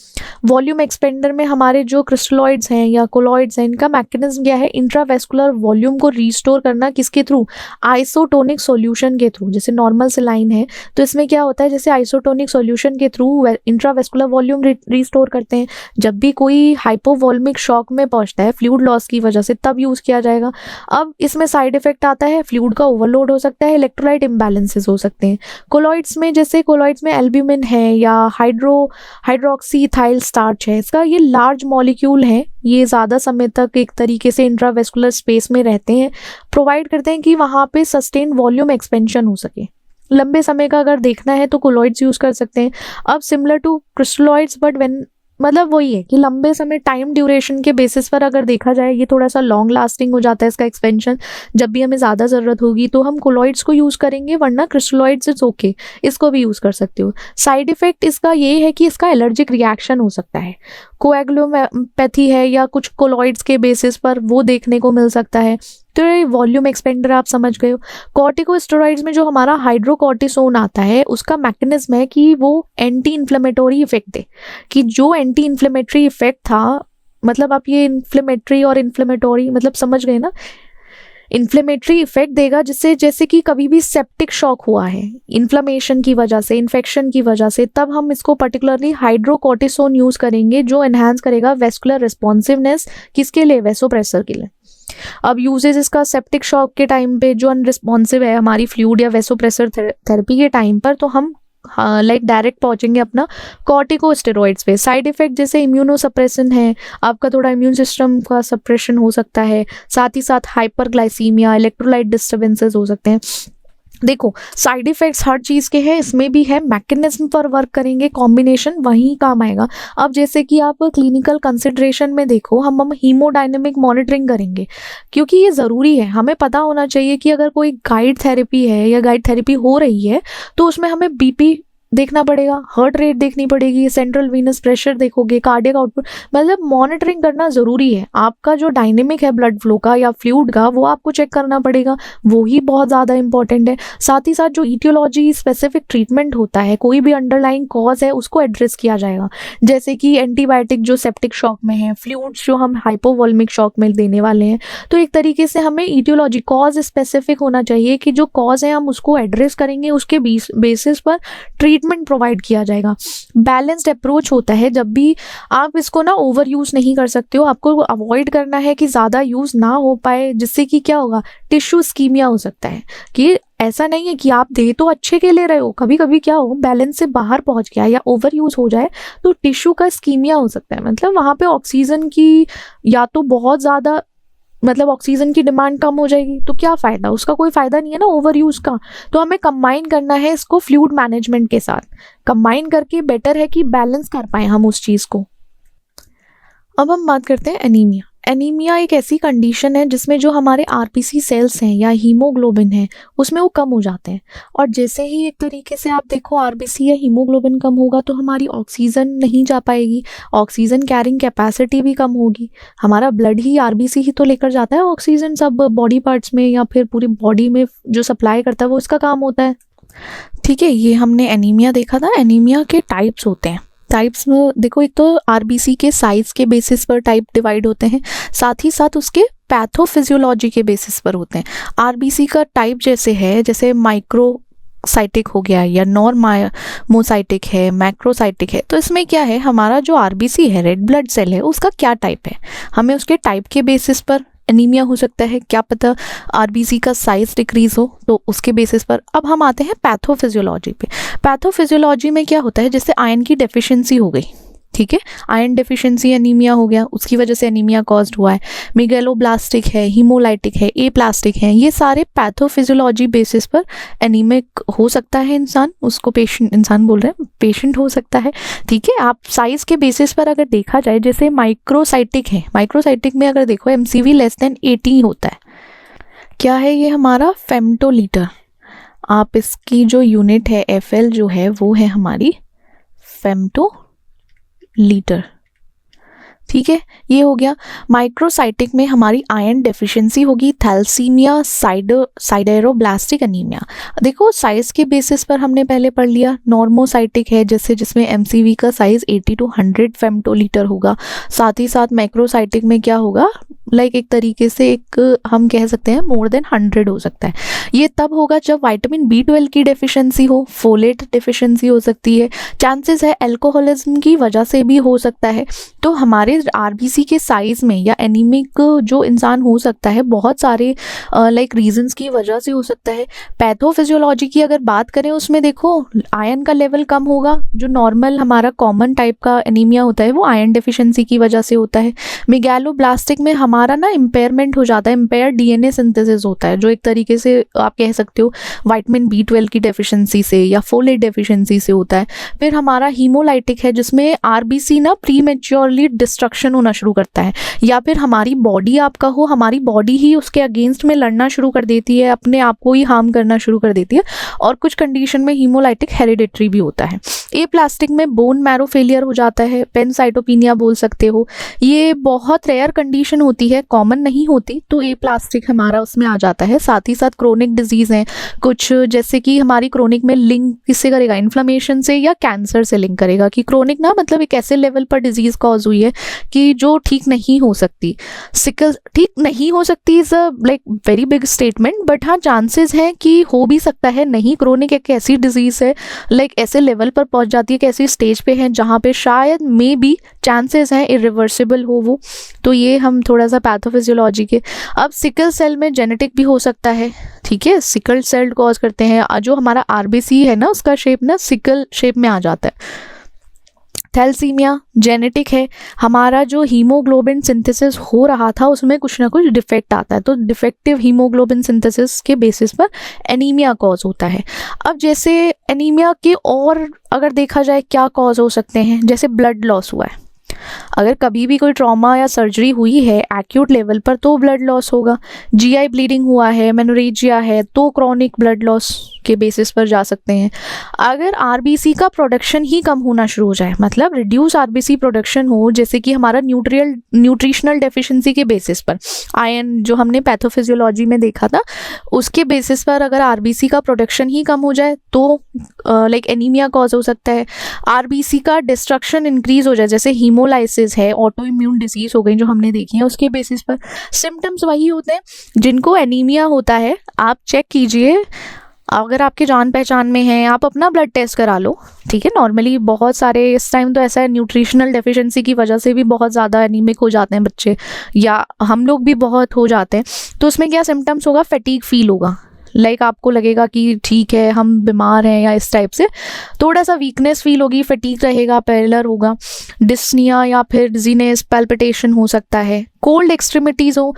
वॉल्यूम एक्सपेंडर में हमारे जो क्रिस्टलॉइड्स हैं या कोलॉइड्स हैं, इनका मैकेनिज्म क्या है? इंट्रावेस्कुलर वॉल्यूम को रीस्टोर करना। किसके थ्रू? आइसोटोनिक सॉल्यूशन के थ्रू। जैसे नॉर्मल सेलाइन है तो इसमें क्या होता है, जैसे आइसोटोनिक सॉल्यूशन के थ्रू इंट्रावेस्कुलर वॉल्यूम रीस्टोर करते हैं। जब भी कोई हाइपोवॉल्मिक शॉक में पहुंचता है फ्लूइड लॉस की वजह से, तब यूज किया जाएगा। अब इसमें साइड इफेक्ट आता है, फ्लूइड का ओवरलोड हो सकता है, इलेक्ट्रोलाइट इम्बैलेंसेस हो सकते हैं। कोलॉइड्स में, जैसे कोलॉइड्स में एल्ब्यूमिन है या हाइड्रोक्सीथाइल स्टार्च है, इसका ये लार्ज मॉलिक्यूल है, ये ज़्यादा समय तक एक तरीके से इंट्रावेस्कुलर स्पेस में रहते हैं, प्रोवाइड करते हैं कि वहाँ पे सस्टेन वॉल्यूम एक्सपेंशन हो सके। लंबे समय का अगर देखना है तो कोलॉइड्स यूज़ कर सकते हैं। अब similar to crystalloids, but when, मतलब वही है कि लंबे समय टाइम ड्यूरेशन के बेसिस पर अगर देखा जाए, ये थोड़ा सा लॉन्ग लास्टिंग हो जाता है इसका एक्सपेंशन। जब भी हमें ज़्यादा ज़रूरत होगी तो हम कोलॉइड्स को यूज़ करेंगे, वरना क्रिस्टलॉइड्स इट्स ओके, इसको भी यूज़ कर सकते हो। साइड इफेक्ट इसका ये है कि इसका एलर्जिक रिएक्शन हो सकता है, कोएगुलोपैथी है या कुछ कोलॉइड्स के बेसिस पर वो देखने को मिल सकता है। तो ये वॉल्यूम एक्सपेंडर आप समझ गए हो। कॉर्टिकोस्टेरॉइड्स में जो हमारा हाइड्रोकॉर्टिसोन आता है, उसका मैकेनिज्म है कि वो एंटी इन्फ्लेमेटरी इफेक्ट दे, कि जो एंटी इन्फ्लेमेटरी इफेक्ट था, मतलब आप ये इन्फ्लेमेटरी और इन्फ्लेमेटरी मतलब समझ गए ना, इन्फ्लेमेटरी इफेक्ट देगा, जिससे जैसे कि कभी भी सेप्टिक शॉक हुआ है इन्फ्लेमेशन की वजह से, इन्फेक्शन की वजह से, तब हम इसको पर्टिकुलरली हाइड्रोकॉर्टिसोन यूज करेंगे, जो एनहांस करेगा वेस्कुलर रिस्पॉन्सिवनेस। किसके लिए? वेसोप्रेसर के लिए। अब यूजेस इसका सेप्टिक शॉक के टाइम पे जो अनरिस्पॉन्सिव है हमारी फ्लूइड या वेसोप्रेसर थेरेपी के टाइम पर, तो हम लाइक डायरेक्ट पहुंचेंगे अपना कॉर्टिकोस्टेरॉइड्स पे। साइड इफेक्ट जैसे इम्यूनोसप्रेशन है, आपका थोड़ा इम्यून सिस्टम का सप्रेशन हो सकता है, साथ ही साथ हाइपरग्लाइसीमिया, इलेक्ट्रोलाइट डिस्टर्बेंसेस हो सकते हैं। देखो साइड इफेक्ट्स हर चीज़ के हैं, इसमें भी है, मैकेनिज्म पर वर्क करेंगे, कॉम्बिनेशन वहीं काम आएगा। अब जैसे कि आप क्लिनिकल कंसिडरेशन में देखो, हम हीमोडायनेमिक मॉनिटरिंग करेंगे, क्योंकि ये ज़रूरी है। हमें पता होना चाहिए कि अगर कोई गाइड थेरेपी है या गाइड थेरेपी हो रही है तो उसमें हमें बीपी देखना पड़ेगा, हार्ट रेट देखनी पड़ेगी, सेंट्रल वीनस प्रेशर देखोगे, कार्डियक आउटपुट, मतलब मॉनिटरिंग करना ज़रूरी है। आपका जो डायनेमिक है ब्लड फ्लो का या फ्लूइड का, वो आपको चेक करना पड़ेगा, वो ही बहुत ज़्यादा इंपॉर्टेंट है। साथ ही साथ जो ईटियोलॉजी स्पेसिफिक ट्रीटमेंट होता है, कोई भी अंडरलाइंग कॉज है उसको एड्रेस किया जाएगा, जैसे कि एंटीबायोटिक जो सेप्टिक शॉक में है, फ्लूइड्स जो हम हाइपोवॉल्मिक शॉक में देने वाले हैं। तो एक तरीके से हमें ईटियोलॉजी कॉज स्पेसिफिक होना चाहिए कि जो कॉज है हम उसको एड्रेस करेंगे, उसके बेसिस पर ट्रीटमेंट प्रोवाइड किया जाएगा। बैलेंस्ड अप्रोच होता है, जब भी आप इसको ना ओवर यूज नहीं कर सकते हो, आपको अवॉइड करना है कि ज़्यादा यूज ना हो पाए, जिससे कि क्या होगा, टिश्यू इस्कीमिया हो सकता है। कि ऐसा नहीं है कि आप दे तो अच्छे के ले रहे हो, कभी कभी क्या हो, बैलेंस से बाहर पहुंच गया या ओवर यूज हो जाए तो टिश्यू का इस्कीमिया हो सकता है। मतलब वहाँ पे ऑक्सीजन की या तो बहुत ज़्यादा, मतलब ऑक्सीजन की डिमांड कम हो जाएगी, तो क्या फ़ायदा, उसका कोई फ़ायदा नहीं है ना ओवर यूज़ का। तो हमें कंबाइन करना है इसको फ्लूइड मैनेजमेंट के साथ, कंबाइन करके बेटर है कि बैलेंस कर पाए हम उस चीज़ को। अब हम बात करते हैं एनीमिया। एनीमिया एक ऐसी कंडीशन है जिसमें जो हमारे आरबीसी सेल्स हैं या हीमोग्लोबिन है, उसमें वो कम हो जाते हैं। और जैसे ही एक तरीके से आप देखो आरबीसी या हीमोग्लोबिन कम होगा तो हमारी ऑक्सीजन नहीं जा पाएगी, ऑक्सीजन कैरिंग कैपेसिटी भी कम होगी। हमारा ब्लड ही आरबीसी ही तो लेकर जाता है ऑक्सीजन सब बॉडी पार्ट्स में या फिर पूरी बॉडी में जो सप्लाई करता है, वो इसका काम होता है। ठीक है, ये हमने एनीमिया देखा था। एनीमिया के टाइप्स होते हैं। टाइप्स में देखो, एक तो आरबीसी के साइज के बेसिस पर टाइप डिवाइड होते हैं, साथ ही साथ उसके पैथोफिजियोलॉजी के बेसिस पर होते हैं। आरबीसी का टाइप जैसे है, जैसे माइक्रोसाइटिक हो गया या नॉर्मोसाइटिक है, मैक्रोसाइटिक है। तो इसमें क्या है, हमारा जो आरबीसी है, रेड ब्लड सेल है, उसका क्या टाइप है, हमें उसके टाइप के बेसिस पर एनीमिया हो सकता है, क्या पता आरबीसी का साइज डिक्रीज हो, तो उसके बेसिस पर। अब हम आते हैं पैथोफिजियोलॉजी पे। पैथोफिजियोलॉजी में क्या होता है, जैसे आयरन की डेफिशिएंसी हो गई, ठीक है, आयरन डेफिशिएंसी एनीमिया हो गया, उसकी वजह से एनीमिया कॉज्ड हुआ है। मेगैलोब्लास्टिक है, हीमोलाइटिक है, ए प्लास्टिक है, ये सारे पैथोफिजियोलॉजी बेसिस पर एनीमिक हो सकता है इंसान, उसको पेशेंट, इंसान बोल रहे हैं, पेशेंट हो सकता है, ठीक है। आप साइज के बेसिस पर अगर देखा जाए, जैसे माइक्रोसाइटिक है, माइक्रोसाइटिक में अगर देखो एमसीवी लेस देन 80 होता है। क्या है ये हमारा फेम्टोलीटर, आप इसकी जो यूनिट है एफएल जो है वो है हमारी फेम्टो लीटर, ठीक है, ये हो गया। माइक्रोसाइटिक में हमारी आयरन डेफिशिएंसी होगी, थैलेसीमिया, साइडेरोब्लास्टिक एनीमिया। देखो साइज के बेसिस पर हमने पहले पढ़ लिया। नॉर्मोसाइटिक है जैसे जिसमें एमसीवी का साइज 80 to 100 फेम्टोलीटर होगा। साथ ही साथ माइक्रोसाइटिक में क्या होगा, लाइक एक तरीके से एक हम कह सकते हैं मोर देन 100 हो सकता है। ये तब होगा जब विटामिन B12 की डेफिशिएंसी हो, फोलेट डेफिशिएंसी हो सकती है, चांसेस है अल्कोहलिज्म की वजह से भी हो सकता है। तो हमारे आरबीसी के साइज में या एनीमिक जो इंसान हो सकता है बहुत सारे लाइक रीजंस की वजह से हो सकता है। पैथोफिजियोलॉजी की अगर बात करें उसमें देखो आयरन का लेवल कम होगा, जो नॉर्मल हमारा कॉमन टाइप का एनीमिया होता है वो आयरन डेफिशिएंसी की वजह से होता है। मेगैलोब्लास्टिक में हमारा ना इम्पेयरमेंट हो जाता है, इम्पेयर डीएनए सिंथेसिस होता है, जो एक तरीके से आप कह सकते हो विटामिन B12 की डेफिशिएंसी से या फोलेट डेफिशिएंसी से होता है। फिर हमारा हीमोलाइटिक है जिसमें आरबीसी ना प्रीमेच्योरली डिस्ट्रक्शन होना शुरू करता है, या फिर हमारी बॉडी आपका हो, हमारी बॉडी ही उसके अगेंस्ट में लड़ना शुरू कर देती है, अपने आप को ही हार्म करना शुरू कर देती है। और कुछ कंडीशन में हीमोलाइटिक हेरिडिटरी भी होता है। ए प्लास्टिक में बोन मैरो फेलियर हो जाता है, पेनसाइटोपिनिया बोल सकते हो। ये बहुत रेयर कंडीशन होती है, कॉमन नहीं होती, तो ए प्लास्टिक हमारा उसमें आ जाता है। साथ ही साथ क्रोनिक डिजीज है कुछ, जैसे कि हमारी क्रोनिक में लिंक किससे करेगा, इन्फ्लेमेशन से या कैंसर से लिंक करेगा, कि क्रोनिक ना मतलब एक ऐसे लेवल पर डिजीज कॉज हुई है कि जो ठीक नहीं हो सकती। सिकल ठीक नहीं हो सकती is a like very big statement, but हाँ चांसेस हैं कि हो भी सकता है। नहीं, क्रोनिक एक ऐसी डिजीज है लाइक ऐसे लेवल पर पहुंच जाती है कि ऐसी स्टेज पे है जहाँ पे शायद मे बी चांसेस हैं इरिवर्सिबल हो वो। तो ये हम थोड़ा सा पैथोफिजियोलॉजी के। अब सिकल सेल में जेनेटिक भी हो सकता है, ठीक है, सिकल सेल कॉज करते हैं। जो हमारा आरबीसी है ना उसका शेप ना सिकल शेप में आ जाता है। थैलेसीमिया जेनेटिक है, हमारा जो हीमोग्लोबिन सिंथेसिस हो रहा था उसमें कुछ ना कुछ डिफेक्ट आता है, तो डिफेक्टिव हीमोग्लोबिन सिंथेसिस के बेसिस पर एनीमिया कॉज होता है। अब जैसे एनीमिया के और अगर देखा जाए क्या कॉज हो सकते हैं, जैसे ब्लड लॉस हुआ है, अगर कभी भी कोई ट्रॉमा या सर्जरी हुई है एक्यूट लेवल पर तो ब्लड लॉस होगा। जीआई ब्लीडिंग हुआ है, मेनोरेजिया है, तो क्रॉनिक ब्लड लॉस के बेसिस पर जा सकते हैं। अगर आरबीसी का प्रोडक्शन ही कम होना शुरू हो जाए, मतलब रिड्यूस आरबीसी प्रोडक्शन हो, जैसे कि हमारा न्यूट्रिशनल डेफिशिएंसी के बेसिस पर, आयरन जो हमने पैथोफिजियोलॉजी में देखा था उसके बेसिस पर अगर आरबीसी का प्रोडक्शन ही कम हो जाए तो लाइक एनीमिया कॉज हो सकता है। आरबीसी का डिस्ट्रक्शन इंक्रीज हो जाए, जैसे हीमोलाइसिस है, ऑटो इम्यून डिजीज हो गई जो हमने देखी है, उसके बेसिस पर सिम्टम्स वही होते हैं जिनको एनीमिया होता है। आप चेक कीजिए, अगर आपके जान पहचान में है आप अपना ब्लड टेस्ट करा लो, ठीक है। नॉर्मली बहुत सारे इस टाइम तो ऐसा है न्यूट्रिशनल डेफिशिएंसी की वजह से भी बहुत ज़्यादा एनीमिक हो जाते हैं बच्चे, या हम लोग भी बहुत हो जाते हैं। तो उसमें क्या सिम्टम्स होगा, फैटीग फील होगा, लाइक आपको लगेगा कि ठीक है हम बीमार हैं, या इस टाइप से थोड़ा सा वीकनेस फील होगी, फटीग रहेगा, पैलर होगा, डिस्निया या फिर डिजीनेस, पैल्पिटेशन हो सकता है, कोल्ड एक्सट्रीमिटीज़ हो।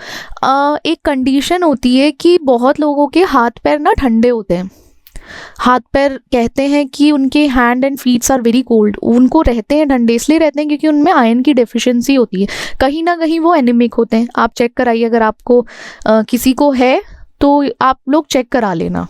एक कंडीशन होती है कि बहुत लोगों के हाथ पैर ना ठंडे होते हैं, हाथ पैर कहते हैं कि उनके hand and feets are very cold, उनको रहते हैं ठंडे, इसलिए रहते हैं क्योंकि उनमें आयरन की डेफिशिएंसी होती है, कहीं ना कहीं वो एनीमिक होते हैं। आप चेक कराइए, अगर आपको किसी को है तो आप लोग चेक करा लेना।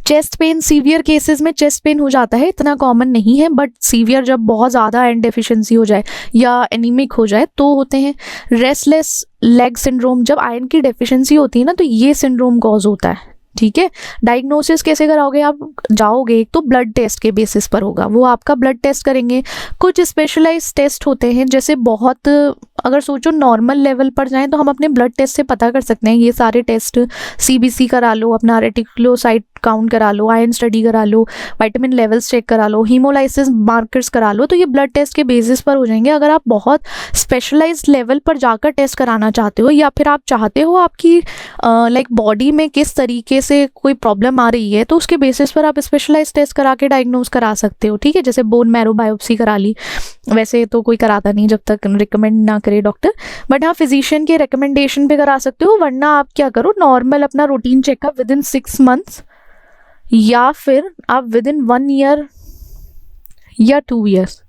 चेस्ट पेन, सीवियर केसेस में चेस्ट पेन हो जाता है, इतना कॉमन नहीं है, बट सीवियर जब बहुत ज़्यादा आयरन डेफिशिएंसी हो जाए या एनीमिक हो जाए तो होते हैं। रेस्टलेस लेग सिंड्रोम, जब आयरन की डेफिशिएंसी होती है ना तो ये सिंड्रोम कॉज होता है, ठीक है। डायग्नोसिस कैसे कराओगे, आप जाओगे एक तो ब्लड टेस्ट के बेसिस पर होगा, वो आपका ब्लड टेस्ट करेंगे। कुछ स्पेशलाइज्ड टेस्ट होते हैं, जैसे बहुत अगर सोचो नॉर्मल लेवल पर जाएं तो हम अपने ब्लड टेस्ट से पता कर सकते हैं। ये सारे टेस्ट, CBC करा लो, अपना रेटिकुलोसाइट काउंट करा लो, आयरन स्टडी करा लो, विटामिन लेवल्स चेक करा लो, हीमोलाइसिस मार्कर्स करा लो, तो ये ब्लड टेस्ट के बेसिस पर हो जाएंगे। अगर आप बहुत स्पेशलाइज्ड लेवल पर जाकर टेस्ट कराना चाहते हो, या फिर आप चाहते हो आपकी लाइक बॉडी में किस तरीके से कोई प्रॉब्लम आ रही है, तो उसके बेसिस पर आप स्पेशलाइज्ड टेस्ट करा के डायग्नोज करा सकते हो। ठीक है, जैसे बोन मैरो बायोप्सी करा ली, वैसे तो कोई कराता नहीं जब तक रिकमेंड ना करे डॉक्टर, बट हाँ फिजिशियन के रिकमेंडेशन पे करा सकते हो। वरना आप क्या करो, नॉर्मल अपना routine checkup with in 6 months, या फिर आप विद इन 1 ईयर या 2 ईयर्स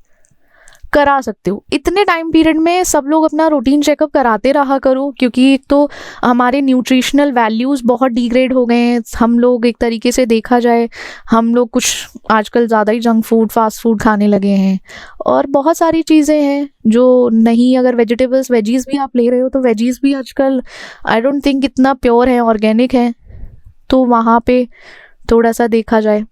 करा सकते हो। इतने टाइम पीरियड में सब लोग अपना रूटीन चेकअप कराते रहा करो, क्योंकि एक तो हमारे न्यूट्रिशनल वैल्यूज़ बहुत डिग्रेड हो गए हैं। हम लोग एक तरीके से देखा जाए, हम लोग कुछ आजकल ज़्यादा ही जंक फूड, फास्ट फूड खाने लगे हैं, और बहुत सारी चीज़ें हैं जो नहीं, अगर वेजिटेबल्स, वेजीज़ भी आप ले रहे हो तो वेजीज़ भी आजकल आई डोंट थिंक इतना प्योर है, ऑर्गेनिक है। तो वहाँ पे थोड़ा सा देखा जाए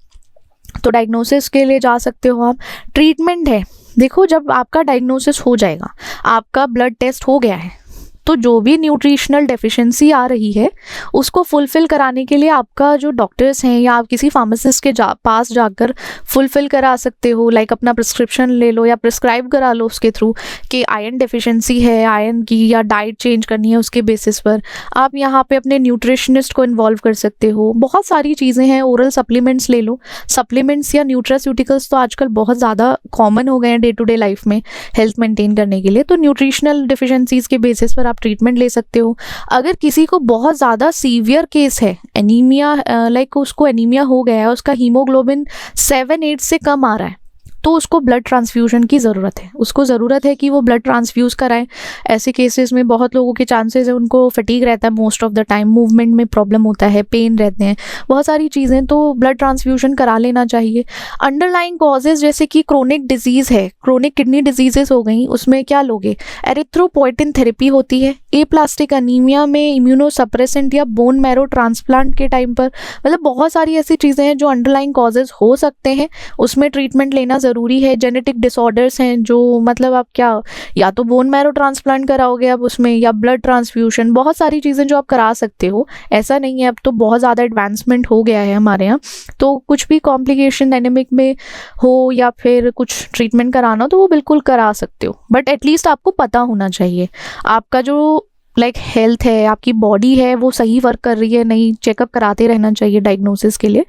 तो डायग्नोसिस के लिए जा सकते हो आप। ट्रीटमेंट है, देखो जब आपका डायग्नोसिस हो जाएगा, आपका ब्लड टेस्ट हो गया है, तो जो भी न्यूट्रिशनल डेफिशिएंसी आ रही है उसको फुलफिल कराने के लिए आपका जो डॉक्टर्स हैं या आप किसी फार्मासिस्ट के पास जाकर फुलफिल करा सकते हो। लाइक अपना प्रिस्क्रिप्शन ले लो या प्रिस्क्राइब करा लो उसके थ्रू कि आयरन डेफिशिएंसी है आयरन की, या डाइट चेंज करनी है, उसके बेसिस पर आप यहाँ पे अपने न्यूट्रिशनिस्ट को इन्वॉल्व कर सकते हो। बहुत सारी चीज़ें हैं, ओरल सप्लीमेंट्स ले लो। सप्लीमेंट्स या न्यूट्रास्यूटिकल्स तो आजकल बहुत ज़्यादा कॉमन हो गए हैं डे टू डे लाइफ में हेल्थ मेंटेन करने के लिए, तो न्यूट्रिशनल डिफिशिएंसीज के बेसिस पर आप ट्रीटमेंट ले सकते हो। अगर किसी को बहुत ज़्यादा सीवियर केस है, एनीमिया, लाइक उसको एनीमिया हो गया है, उसका हीमोग्लोबिन 7-8 से कम आ रहा है, तो उसको ब्लड ट्रांसफ्यूजन की ज़रूरत है। उसको ज़रूरत है कि वो ब्लड ट्रांसफ्यूज़ कराएं। ऐसे केसेस में बहुत लोगों के चांसेस है, उनको फटीग रहता है most of the time, movement में प्रॉब्लम होता है, पेन रहते हैं, बहुत सारी चीज़ें, तो ब्लड ट्रांसफ्यूजन करा लेना चाहिए। अंडरलाइंग कॉजेज़ जैसे कि क्रोनिक डिजीज़ है, क्रोनिक किडनी डिजीजेस हो गई, उसमें क्या लोगे, एरिथ्रोपोइटिन थेरेपी होती है। एप्लास्टिक अनीमिया में इम्यूनोसप्रेसेंट या बोन मैरो ट्रांसप्लांट के टाइम पर, मतलब बहुत सारी ऐसी चीज़ें हैं जो अंडरलाइंग कॉजेज़ हो सकते हैं, उसमें ट्रीटमेंट लेना ज़रूरी है। जेनेटिक डिसऑर्डर्स हैं जो, मतलब आप क्या, या तो बोन मैरो ट्रांसप्लांट कराओगे आप उसमें, या ब्लड ट्रांसफ्यूजन, बहुत सारी चीज़ें जो आप करा सकते हो। ऐसा नहीं है, अब तो बहुत ज़्यादा एडवांसमेंट हो गया है हमारे यहाँ, तो कुछ भी कॉम्प्लिकेशन एनेमिक में हो या फिर कुछ ट्रीटमेंट कराना हो तो वो बिल्कुल करा सकते हो। बट एटलीस्ट आपको पता होना चाहिए आपका जो लाइक हेल्थ है, आपकी बॉडी है, वो सही वर्क कर रही है नहीं, चेकअप कराते रहना चाहिए डायग्नोसिस के लिए।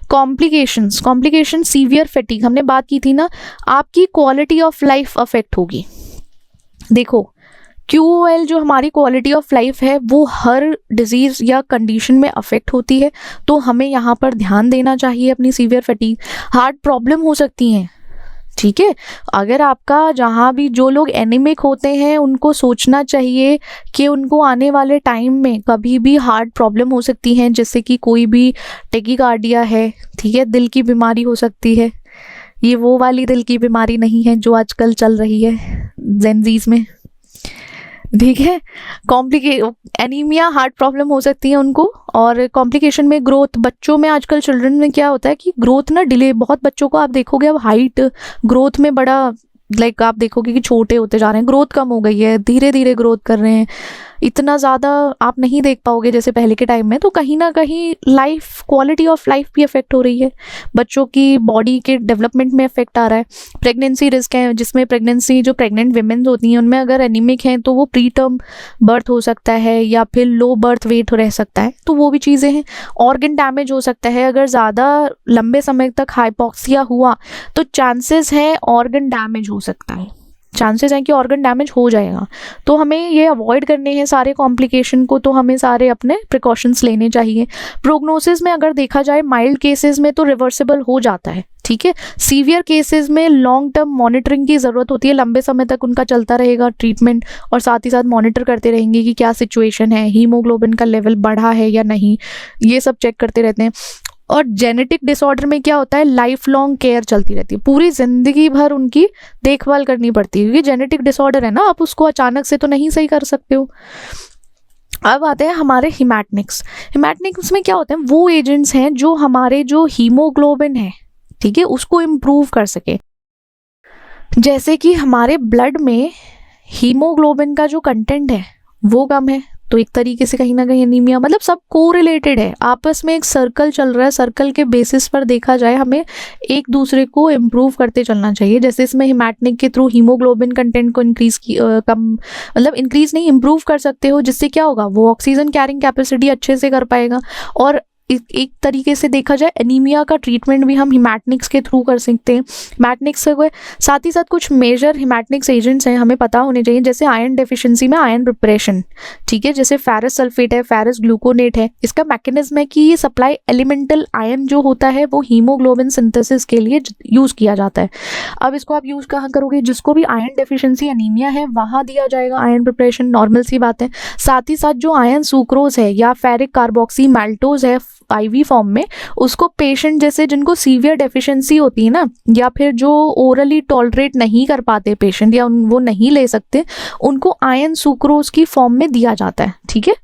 कॉम्प्लिकेशन सीवियर फैटिग, हमने बात की थी ना, आपकी क्वालिटी ऑफ लाइफ अफेक्ट होगी। देखो QOL जो हमारी क्वालिटी ऑफ लाइफ है वो हर डिजीज़ या कंडीशन में अफेक्ट होती है, तो हमें यहाँ पर ध्यान देना चाहिए अपनी सीवियर फैटिग। हार्ट प्रॉब्लम हो सकती हैं, ठीक है, अगर आपका जहाँ भी जो लोग एनीमिक होते हैं उनको सोचना चाहिए कि उनको आने वाले टाइम में कभी भी हार्ट प्रॉब्लम हो सकती है, जैसे कि कोई भी टेकीकार्डिया है, ठीक है, दिल की बीमारी हो सकती है। ये वो वाली दिल की बीमारी नहीं है जो आजकल चल रही है जेनजीज में, ठीक है। एनीमिया, हार्ट प्रॉब्लम हो सकती है उनको। और कॉम्प्लिकेशन में ग्रोथ, बच्चों में आजकल चिल्ड्रन में क्या होता है कि ग्रोथ ना डिले, बहुत बच्चों को आप देखोगे अब हाइट ग्रोथ में बड़ा, लाइक आप देखोगे कि छोटे होते जा रहे हैं, ग्रोथ कम हो गई है, धीरे धीरे ग्रोथ कर रहे हैं, इतना ज़्यादा आप नहीं देख पाओगे जैसे पहले के टाइम में। तो कहीं ना कहीं लाइफ, क्वालिटी ऑफ लाइफ भी अफेक्ट हो रही है, बच्चों की बॉडी के डेवलपमेंट में अफेक्ट आ रहा है। प्रेगनेंसी रिस्क है, जिसमें प्रेगनेंसी, जो प्रेग्नेंट विमेन होती हैं उनमें अगर एनीमिक हैं तो वो प्री टर्म बर्थ हो सकता है या फिर लो बर्थ वेट रह सकता है, तो वो भी चीज़ें हैं। ऑर्गन डैमेज हो सकता है, अगर ज़्यादा लंबे समय तक हाइपॉक्सिया हुआ तो चांसेस है ऑर्गन डैमेज हो सकता है, चांसेस हैं कि ऑर्गन डैमेज हो जाएगा। तो हमें ये अवॉइड करने हैं सारे कॉम्प्लिकेशन को, तो हमें सारे अपने प्रिकॉशंस लेने चाहिए। प्रोग्नोसिस में अगर देखा जाए माइल्ड केसेस में तो रिवर्सिबल हो जाता है, ठीक है। सीवियर केसेस में लॉन्ग टर्म मॉनिटरिंग की ज़रूरत होती है, लंबे समय तक उनका चलता रहेगा ट्रीटमेंट, और साथ ही साथ मॉनिटर करते रहेंगे कि क्या सिचुएशन है, हीमोग्लोबिन का लेवल बढ़ा है या नहीं, ये सब चेक करते रहते हैं। और जेनेटिक डिसऑर्डर में क्या होता है, लाइफ लॉन्ग केयर चलती रहती है, पूरी ज़िंदगी भर उनकी देखभाल करनी पड़ती है, क्योंकि जेनेटिक डिसऑर्डर है ना, आप उसको अचानक से तो नहीं सही कर सकते हो। अब आते हैं हमारे हिमैटनिक्स में क्या होते हैं, वो एजेंट्स हैं जो हमारे जो हीमोग्लोबिन है, ठीक है, उसको इम्प्रूव कर सके। जैसे कि हमारे ब्लड में हीमोग्लोबिन का जो कंटेंट है वो कम है, तो एक तरीके से कहीं ना कहीं एनीमिया, मतलब सब कोरिलेटेड है, आपस में एक सर्कल चल रहा है। सर्कल के बेसिस पर देखा जाए हमें एक दूसरे को इम्प्रूव करते चलना चाहिए। जैसे इसमें हिमैटनिक के थ्रू हीमोग्लोबिन कंटेंट को इंक्रीज नहीं, इम्प्रूव कर सकते हो, जिससे क्या होगा, वो ऑक्सीजन कैरिंग कैपेसिटी अच्छे से कर पाएगा। और एक तरीके से देखा जाए एनीमिया का ट्रीटमेंट भी हम हिमैटनिक्स के थ्रू कर सकते हैं। हिमैटनिक्स के साथ ही साथ कुछ मेजर हिमैटनिक्स एजेंट्स हैं, हमें पता होने चाहिए, जैसे आयरन डेफिशिएंसी में आयरन प्रिपरेशन, ठीक है, जैसे फेरस सल्फेट है, फेरस ग्लूकोनेट है। इसका मैकेनिज्म है कि ये सप्लाई एलिमेंटल आयरन जो होता है वो हीमोग्लोबिन सिंथेसिस के लिए यूज़ किया जाता है। अब इसको आप यूज़ कहाँ करोगे, जिसको भी आयरन डेफिशिएंसी एनीमिया है वहाँ दिया जाएगा आयरन प्रिपरेशन, नॉर्मल सी बात है। साथ ही साथ जो आयरन सुक्रोज है या फेरिक कार्बोक्सी मैल्टोज है आईवी फॉर्म में, उसको पेशेंट जैसे जिनको सीवियर डेफिशिएंसी होती है ना, या फिर जो ओरली टॉलरेट नहीं कर पाते पेशेंट या वो नहीं ले सकते, उनको आयरन सुक्रोज की फॉर्म में दिया जाता है, ठीक है।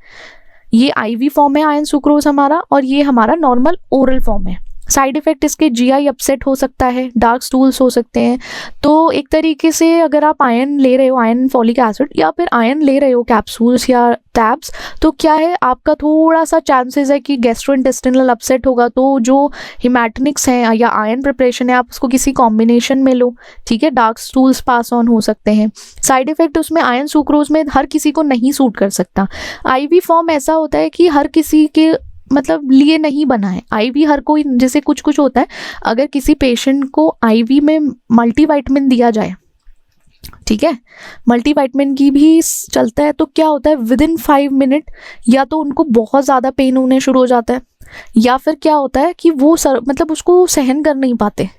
ये आईवी फॉर्म है आयरन सुक्रोज हमारा, और ये हमारा नॉर्मल ओरल फॉर्म है। साइड इफेक्ट इसके जीआई अपसेट हो सकता है, डार्क स्टूल्स हो सकते हैं। तो एक तरीके से अगर आप आयरन ले रहे हो, आयरन फॉलिक एसिड, या फिर आयरन ले रहे हो कैप्सूल्स या टैब्स, तो क्या है, आपका थोड़ा सा चांसेस है कि गैस्ट्रोइंटेस्टिनल अपसेट होगा। तो जो हिमैटनिक्स हैं या आयरन प्रिपरेशन है, आप उसको किसी कॉम्बिनेशन में लो, ठीक है। डार्क स्टूल्स पास ऑन हो सकते हैं। साइड इफेक्ट उसमें आयरन सुक्रोज में हर किसी को नहीं सूट कर सकता। आईवी फॉर्म ऐसा होता है कि हर किसी के मतलब लिए नहीं बना है आईवी, हर कोई, जैसे कुछ होता है, अगर किसी पेशेंट को आईवी में मल्टीविटामिन दिया जाए, ठीक है, मल्टीविटामिन की भी चलता है, तो क्या होता है, विद इन 5 मिनट या तो उनको बहुत ज़्यादा पेन होने शुरू हो जाता है, या फिर क्या होता है कि वो मतलब उसको सहन कर नहीं पाते,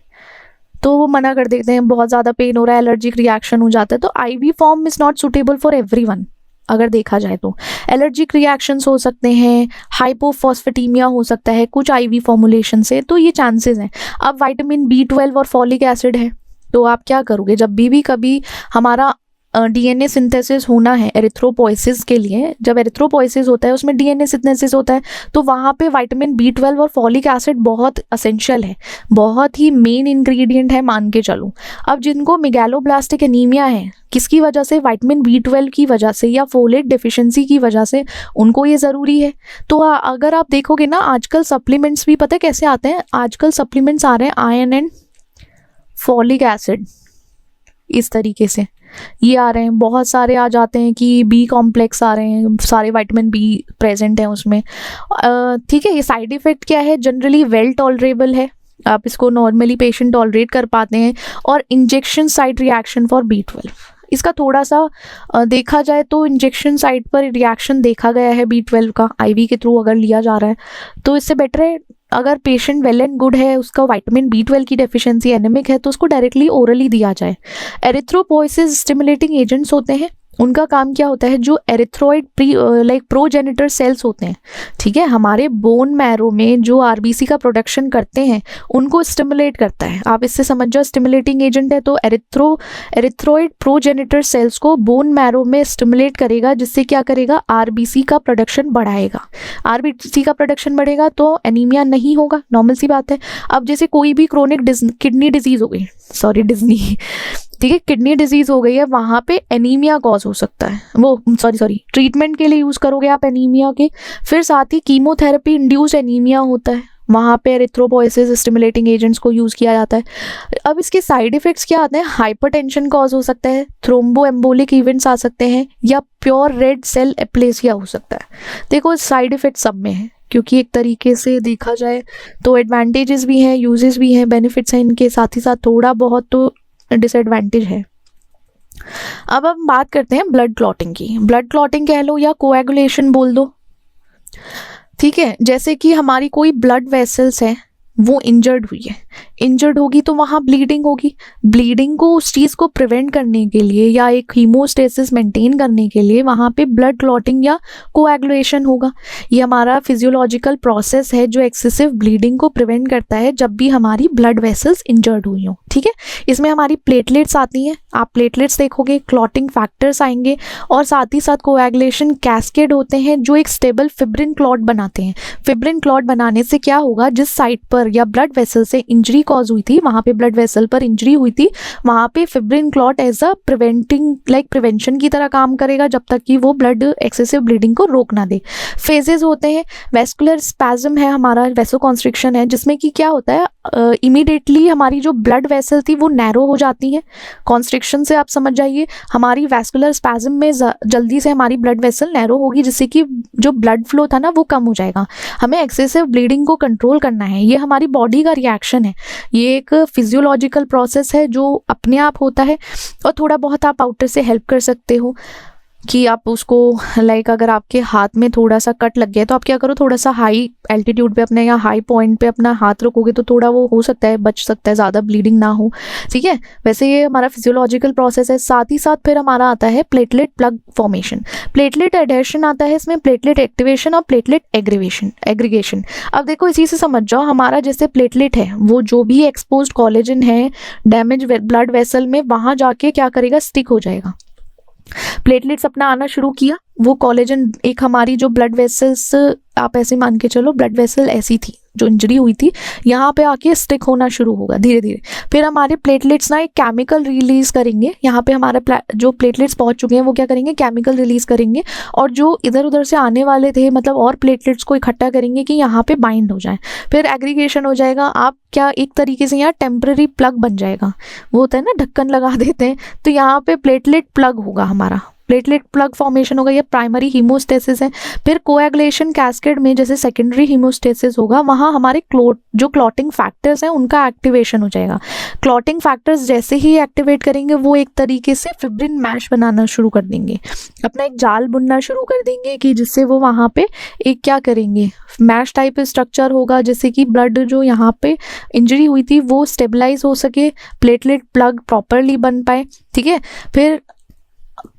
तो वो मना कर देते हैं, बहुत ज़्यादा पेन हो रहा है, एलर्जिक रिएक्शन हो जाता है। तो IV form is not suitable for everyone. अगर देखा जाए तो एलर्जिक रिएक्शंस हो सकते हैं, हाइपोफॉस्फेटीमिया हो सकता है कुछ आईवी फॉर्मुलेशन से, तो ये चांसेस हैं। अब विटामिन B12 और फॉलिक एसिड है, तो आप क्या करोगे, जब भी कभी हमारा डीएनए सिंथेसिस होना है एरिथ्रोपोइसिस के लिए, जब एरिथ्रोपोइसिस होता है उसमें डीएनए सिंथेसिस होता है, तो वहाँ पे विटामिन B12 और फॉलिक एसिड बहुत असेंशियल है, बहुत ही मेन इंग्रेडिएंट है, मान के चलो। अब जिनको मेगालोब्लास्टिक एनीमिया है, किसकी वजह से, विटामिन B12 की वजह से या फोलेट डेफिशिएंसी की वजह से, उनको ये ज़रूरी है। तो अगर आप देखोगे ना, आजकल सप्लीमेंट्स भी पता है कैसे आते हैं, आजकल सप्लीमेंट्स आ रहे हैं आयरन एंड फॉलिक एसिड, इस तरीके से ये आ रहे हैं, बहुत सारे आ जाते हैं कि बी कॉम्प्लेक्स आ रहे हैं, सारे विटामिन बी प्रेजेंट हैं उसमें, ठीक है। ये साइड इफ़ेक्ट क्या है, जनरली वेल टॉलरेबल है, आप इसको नॉर्मली पेशेंट टॉलरेट कर पाते हैं। और injection site reaction for B12, इसका थोड़ा सा देखा जाए तो इंजेक्शन साइट पर रिएक्शन देखा गया है B12 का, आईवी के थ्रू अगर लिया जा रहा है, तो इससे बेटर है अगर पेशेंट वेल एंड गुड है, उसका विटामिन B12 की डेफिशिएंसी एनेमिक है, तो उसको डायरेक्टली ओरली दिया जाए। एरिथ्रोपोइसिस स्टिमुलेटिंग एजेंट्स होते हैं, उनका काम क्या होता है, जो एरिथ्रोइड प्रोजेनिटर सेल्स होते हैं, ठीक है, हमारे बोन मैरो में जो आरबीसी का प्रोडक्शन करते हैं, उनको स्टिमुलेट करता है। आप इससे समझ जाओ स्टिमुलेटिंग एजेंट है, तो एरिथ्रोइड प्रोजेनिटर सेल्स को बोन मैरो में स्टिमुलेट करेगा, जिससे क्या करेगा, आरबीसी का प्रोडक्शन बढ़ाएगा। आरबीसी का प्रोडक्शन बढ़ेगा तो एनीमिया नहीं होगा, नॉर्मल सी बात है। अब जैसे कोई भी क्रोनिक किडनी डिजीज हो गई, ठीक है, किडनी डिजीज हो गई है, वहाँ पे एनीमिया कॉज हो सकता है, वो ट्रीटमेंट के लिए यूज़ करोगे आप एनीमिया के। फिर साथ ही कीमोथेरेपी इंड्यूस्ड एनीमिया होता है, वहाँ पे एरिथ्रोपोइसिस स्टिमुलेटिंग एजेंट्स को यूज़ किया जाता है। अब इसके साइड इफ़ेक्ट्स क्या आते हैं, हाइपरटेंशन कॉज हो सकता है, थ्रोम्बोएम्बोलिक इवेंट्स आ सकते हैं, या प्योर रेड सेल एप्लेसिया हो सकता है। देखो साइड इफ़ेक्ट सब में है, क्योंकि एक तरीके से देखा जाए तो एडवांटेजेस भी हैं, यूजेस भी हैं, बेनिफिट्स हैं इनके, साथ ही साथ थोड़ा बहुत तो डिसएडवांटेज है। अब हम बात करते हैं ब्लड क्लॉटिंग की। ब्लड क्लॉटिंग कह लो या कोएगुलेशन बोल दो, ठीक है। जैसे कि हमारी कोई ब्लड वेसल्स है, वो इंजर्ड हुई है, इंजर्ड होगी तो वहाँ ब्लीडिंग होगी। ब्लीडिंग को, उस चीज़ को प्रिवेंट करने के लिए या एक हीमोस्टेसिस मेंटेन करने के लिए वहाँ पे ब्लड क्लॉटिंग या कोएगुलेशन होगा। ये हमारा फिजियोलॉजिकल प्रोसेस है जो एक्सेसिव ब्लीडिंग को प्रिवेंट करता है जब भी हमारी ब्लड वेसल्स इंजर्ड हुई हो, ठीक है। इसमें हमारी प्लेटलेट्स आती हैं, आप प्लेटलेट्स देखोगे, क्लॉटिंग फैक्टर्स आएंगे और साथ ही साथ कोएगुलेशन कैस्केड होते हैं जो एक स्टेबल फिब्रिन क्लॉट बनाते हैं। फिब्रिन क्लॉट बनाने से क्या होगा, जिस साइट पर या ब्लड वेसल से इंजरी कॉज हुई थी, वहाँ पे ब्लड वेसल पर इंजरी हुई थी, वहाँ पे fibrin clot as a prevention की तरह काम करेगा जब तक कि वो ब्लड एक्सेसिव ब्लीडिंग को रोक ना दे। फेजेस होते हैं, वेस्कुलर स्पैज्म है हमारा, वेसोकॉन्स्ट्रिक्शन है, जिसमें कि क्या होता है, इमीडिएटली हमारी जो ब्लड वेसल थी वो नैरो हो जाती है। कॉन्स्ट्रिक्शन से आप समझ जाइए, हमारी वेस्कुलर स्पैज्म में जल्दी से हमारी ब्लड वेसल नैरो होगी, जिससे कि जो ब्लड फ्लो था ना वो कम हो जाएगा। हमें एक्सेसिव ब्लीडिंग को कंट्रोल करना है, ये हमारी बॉडी का रिएक्शन है, ये एक फिजियोलॉजिकल प्रोसेस है जो अपने आप होता है। और थोड़ा बहुत आप आउटर से हेल्प कर सकते हो कि आप उसको अगर आपके हाथ में थोड़ा सा कट लग गया तो आप क्या करो, थोड़ा सा हाई एल्टीट्यूड पे अपने या हाई पॉइंट पे अपना हाथ रखोगे तो थोड़ा वो हो सकता है बच सकता है, ज़्यादा ब्लीडिंग ना हो, ठीक है। वैसे ये हमारा फिजियोलॉजिकल प्रोसेस है। साथ ही साथ फिर हमारा आता है platelet plug formation, platelet adhesion आता है इसमें, प्लेटलेट एक्टिवेशन और प्लेटलेट एग्रीगेशन। अब देखो इसी से समझ जाओ, हमारा जैसे प्लेटलेट है वो जो भी एक्सपोज्ड कोलेजन है डैमेज ब्लड वेसल में, वहाँ जाके क्या करेगा, स्टिक हो जाएगा। प्लेटलेट्स अपना आना शुरू किया, वो कोलेजन एक हमारी जो ब्लड वेसल्स, आप ऐसे मान के चलो ब्लड वेसल ऐसी थी जो इंजरी हुई थी, यहाँ पे आके स्टिक होना शुरू होगा धीरे धीरे। फिर हमारे प्लेटलेट्स ना एक केमिकल रिलीज करेंगे, यहाँ पे हमारे जो प्लेटलेट्स पहुंच चुके हैं वो क्या करेंगे, केमिकल रिलीज करेंगे, और जो इधर उधर से आने वाले थे मतलब और प्लेटलेट्स को इकट्ठा करेंगे कि यहाँ पे बाइंड हो जाए। फिर एग्रीगेशन हो जाएगा, आप क्या एक तरीके से यहाँ टेम्पररी प्लग बन जाएगा, वो होता है ना ढक्कन लगा देते हैं, तो यहाँ पे प्लेटलेट प्लग होगा हमारा, प्लेटलेट प्लग फॉर्मेशन होगा, ये प्राइमरी हीमोस्टेसिस है। फिर कोएगुलेशन कैस्केड में जैसे सेकेंडरी हीमोस्टेसिस होगा, वहाँ हमारे जो क्लॉटिंग फैक्टर्स हैं उनका एक्टिवेशन हो जाएगा। क्लॉटिंग फैक्टर्स जैसे ही एक्टिवेट करेंगे वो एक तरीके से फिब्रिन मैश बनाना शुरू कर देंगे, अपना एक जाल बुनना शुरू कर देंगे कि जिससे वो वहाँ पे एक क्या करेंगे, मैश टाइप स्ट्रक्चर होगा, जिससे कि ब्लड जो यहाँ पे इंजरी हुई थी वो स्टेबलाइज हो सके, प्लेटलेट प्लग प्रॉपरली बन पाए, ठीक है। फिर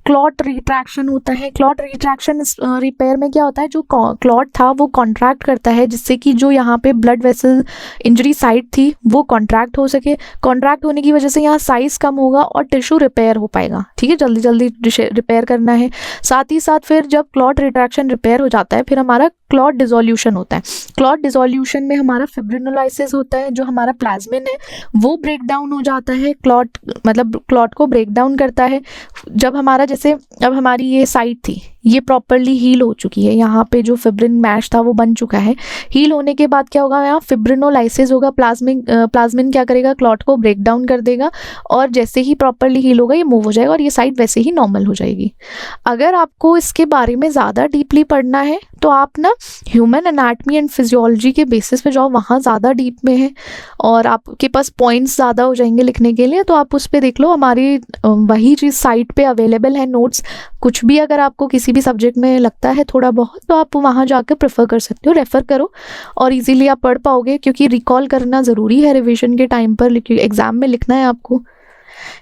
क्लॉट रिट्रैक्शन होता है, क्लॉट रिट्रैक्शन रिपेयर में क्या होता है, जो क्लॉट था वो कॉन्ट्रैक्ट करता है जिससे कि जो यहाँ पे ब्लड वेसल इंजरी साइट थी वो कॉन्ट्रैक्ट हो सके। कॉन्ट्रैक्ट होने की वजह से यहाँ साइज कम होगा और टिश्यू रिपेयर हो पाएगा, ठीक है, जल्दी जल्दी रिपेयर करना है। साथ ही साथ फिर जब क्लॉट रिट्रैक्शन रिपेयर हो जाता है फिर हमारा क्लॉट डिसोल्यूशन होता है। क्लॉट डिसोल्यूशन में हमारा फिब्रिनोलाइसिस होता है, जो हमारा प्लाज्मिन है वो ब्रेक डाउन हो जाता है, क्लॉट को ब्रेक डाउन करता है। जब हमारा जैसे अब हमारी ये साइट थी ये प्रॉपरली हील हो चुकी है, यहाँ पे जो फिब्रिन मैश था वो बन चुका है। हील होने के बाद क्या होगा, यहाँ फिब्रिनोलाइसिस होगा, प्लाज्मिन क्या करेगा, क्लॉट को ब्रेक डाउन कर देगा और जैसे ही प्रॉपरली हील होगा ये मूव हो जाएगा और ये साइट वैसे ही नॉर्मल हो जाएगी। अगर आपको इसके बारे में ज़्यादा डीपली पढ़ना है तो आप ना ह्यूमन एनाटमी एंड फिजियोलॉजी के बेसिस पे जाओ, वहाँ ज़्यादा डीप में है और आपके पास पॉइंट्स ज़्यादा हो जाएंगे लिखने के लिए, तो आप उस पर देख लो, हमारी वही चीज़ साइट पे अवेलेबल है नोट्स। कुछ भी अगर आपको किसी भी सब्जेक्ट में लगता है थोड़ा बहुत तो आप वहाँ जाकर प्रेफर कर सकते हो, रेफ़र करो और इजीली आप पढ़ पाओगे, क्योंकि रिकॉल करना ज़रूरी है रिवीजन के टाइम पर। एग्ज़ाम में लिखना है आपको,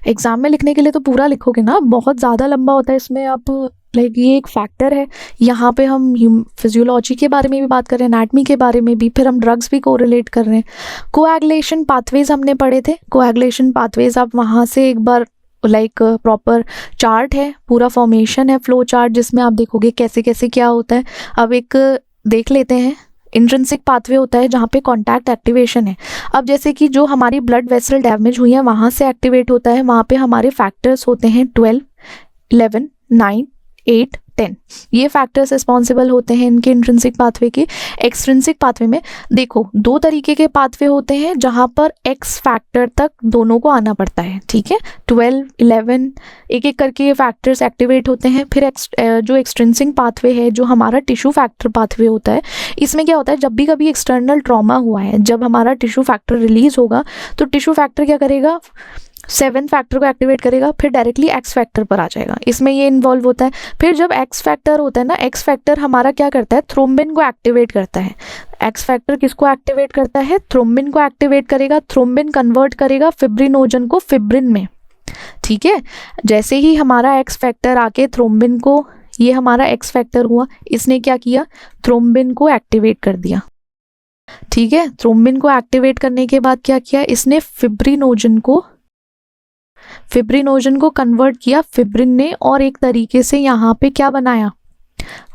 एग्ज़ाम में लिखने के लिए तो पूरा लिखोगे ना, बहुत ज़्यादा लंबा होता है इसमें। आप ये एक फैक्टर है, यहाँ पे हम फिजियोलॉजी के बारे में भी बात कर रहे हैं, एनाटमी के बारे में भी, फिर हम ड्रग्स भी कोरिलेट कर रहे हैं। कोएगुलेशन पाथवेज हमने पढ़े थे, कोएगुलेशन पाथवेज आप वहाँ से एक बार प्रॉपर चार्ट है, पूरा फॉर्मेशन है, फ्लो चार्ट, जिसमें आप देखोगे कैसे कैसे क्या होता है। अब एक देख लेते हैं, इंट्रिंसिक पाथवे होता है जहाँ पे कॉन्टैक्ट एक्टिवेशन है। अब जैसे कि जो हमारी ब्लड वेसल डैमेज हुई है वहाँ से एक्टिवेट होता है, वहाँ पे हमारे फैक्टर्स होते हैं 12, 11, 9, 8, 10, ये फैक्टर्स रिस्पॉन्सिबल होते हैं इनके इंट्रिंसिक पाथवे के। एक्सट्रिंसिक पाथवे में देखो दो तरीके के पाथवे होते हैं जहाँ पर एक्स फैक्टर तक दोनों को आना पड़ता है, ठीक है, 12, 11 एक एक करके ये फैक्टर्स एक्टिवेट होते हैं। फिर जो एक्सट्रिंसिक पाथवे है, जो हमारा टिश्यू फैक्टर पाथवे होता है, इसमें क्या होता है, जब भी कभी एक्सटर्नल ट्रॉमा हुआ है, जब हमारा टिश्यू फैक्टर रिलीज होगा तो टिश्यू फैक्टर क्या करेगा, 7 फैक्टर को एक्टिवेट करेगा, फिर डायरेक्टली एक्स फैक्टर पर आ जाएगा, इसमें ये इन्वॉल्व होता है। फिर जब एक्स फैक्टर होता है ना, एक्स फैक्टर हमारा क्या करता है, थ्रोम्बिन को एक्टिवेट करता है। एक्स फैक्टर किसको एक्टिवेट करता है, थ्रोम्बिन को एक्टिवेट करेगा, थ्रोम्बिन कन्वर्ट करेगा फिब्रिनोजन को फिब्रिन में, ठीक है। जैसे ही हमारा एक्स फैक्टर आके थ्रोम्बिन को, ये हमारा एक्स फैक्टर हुआ, इसने क्या किया, थ्रोम्बिन को एक्टिवेट कर दिया। ठीक है, थ्रोम्बिन को एक्टिवेट करने के बाद क्या किया इसने, फिब्रिनोजन को कन्वर्ट किया फिब्रिन ने, और एक तरीके से यहाँ पे क्या बनाया,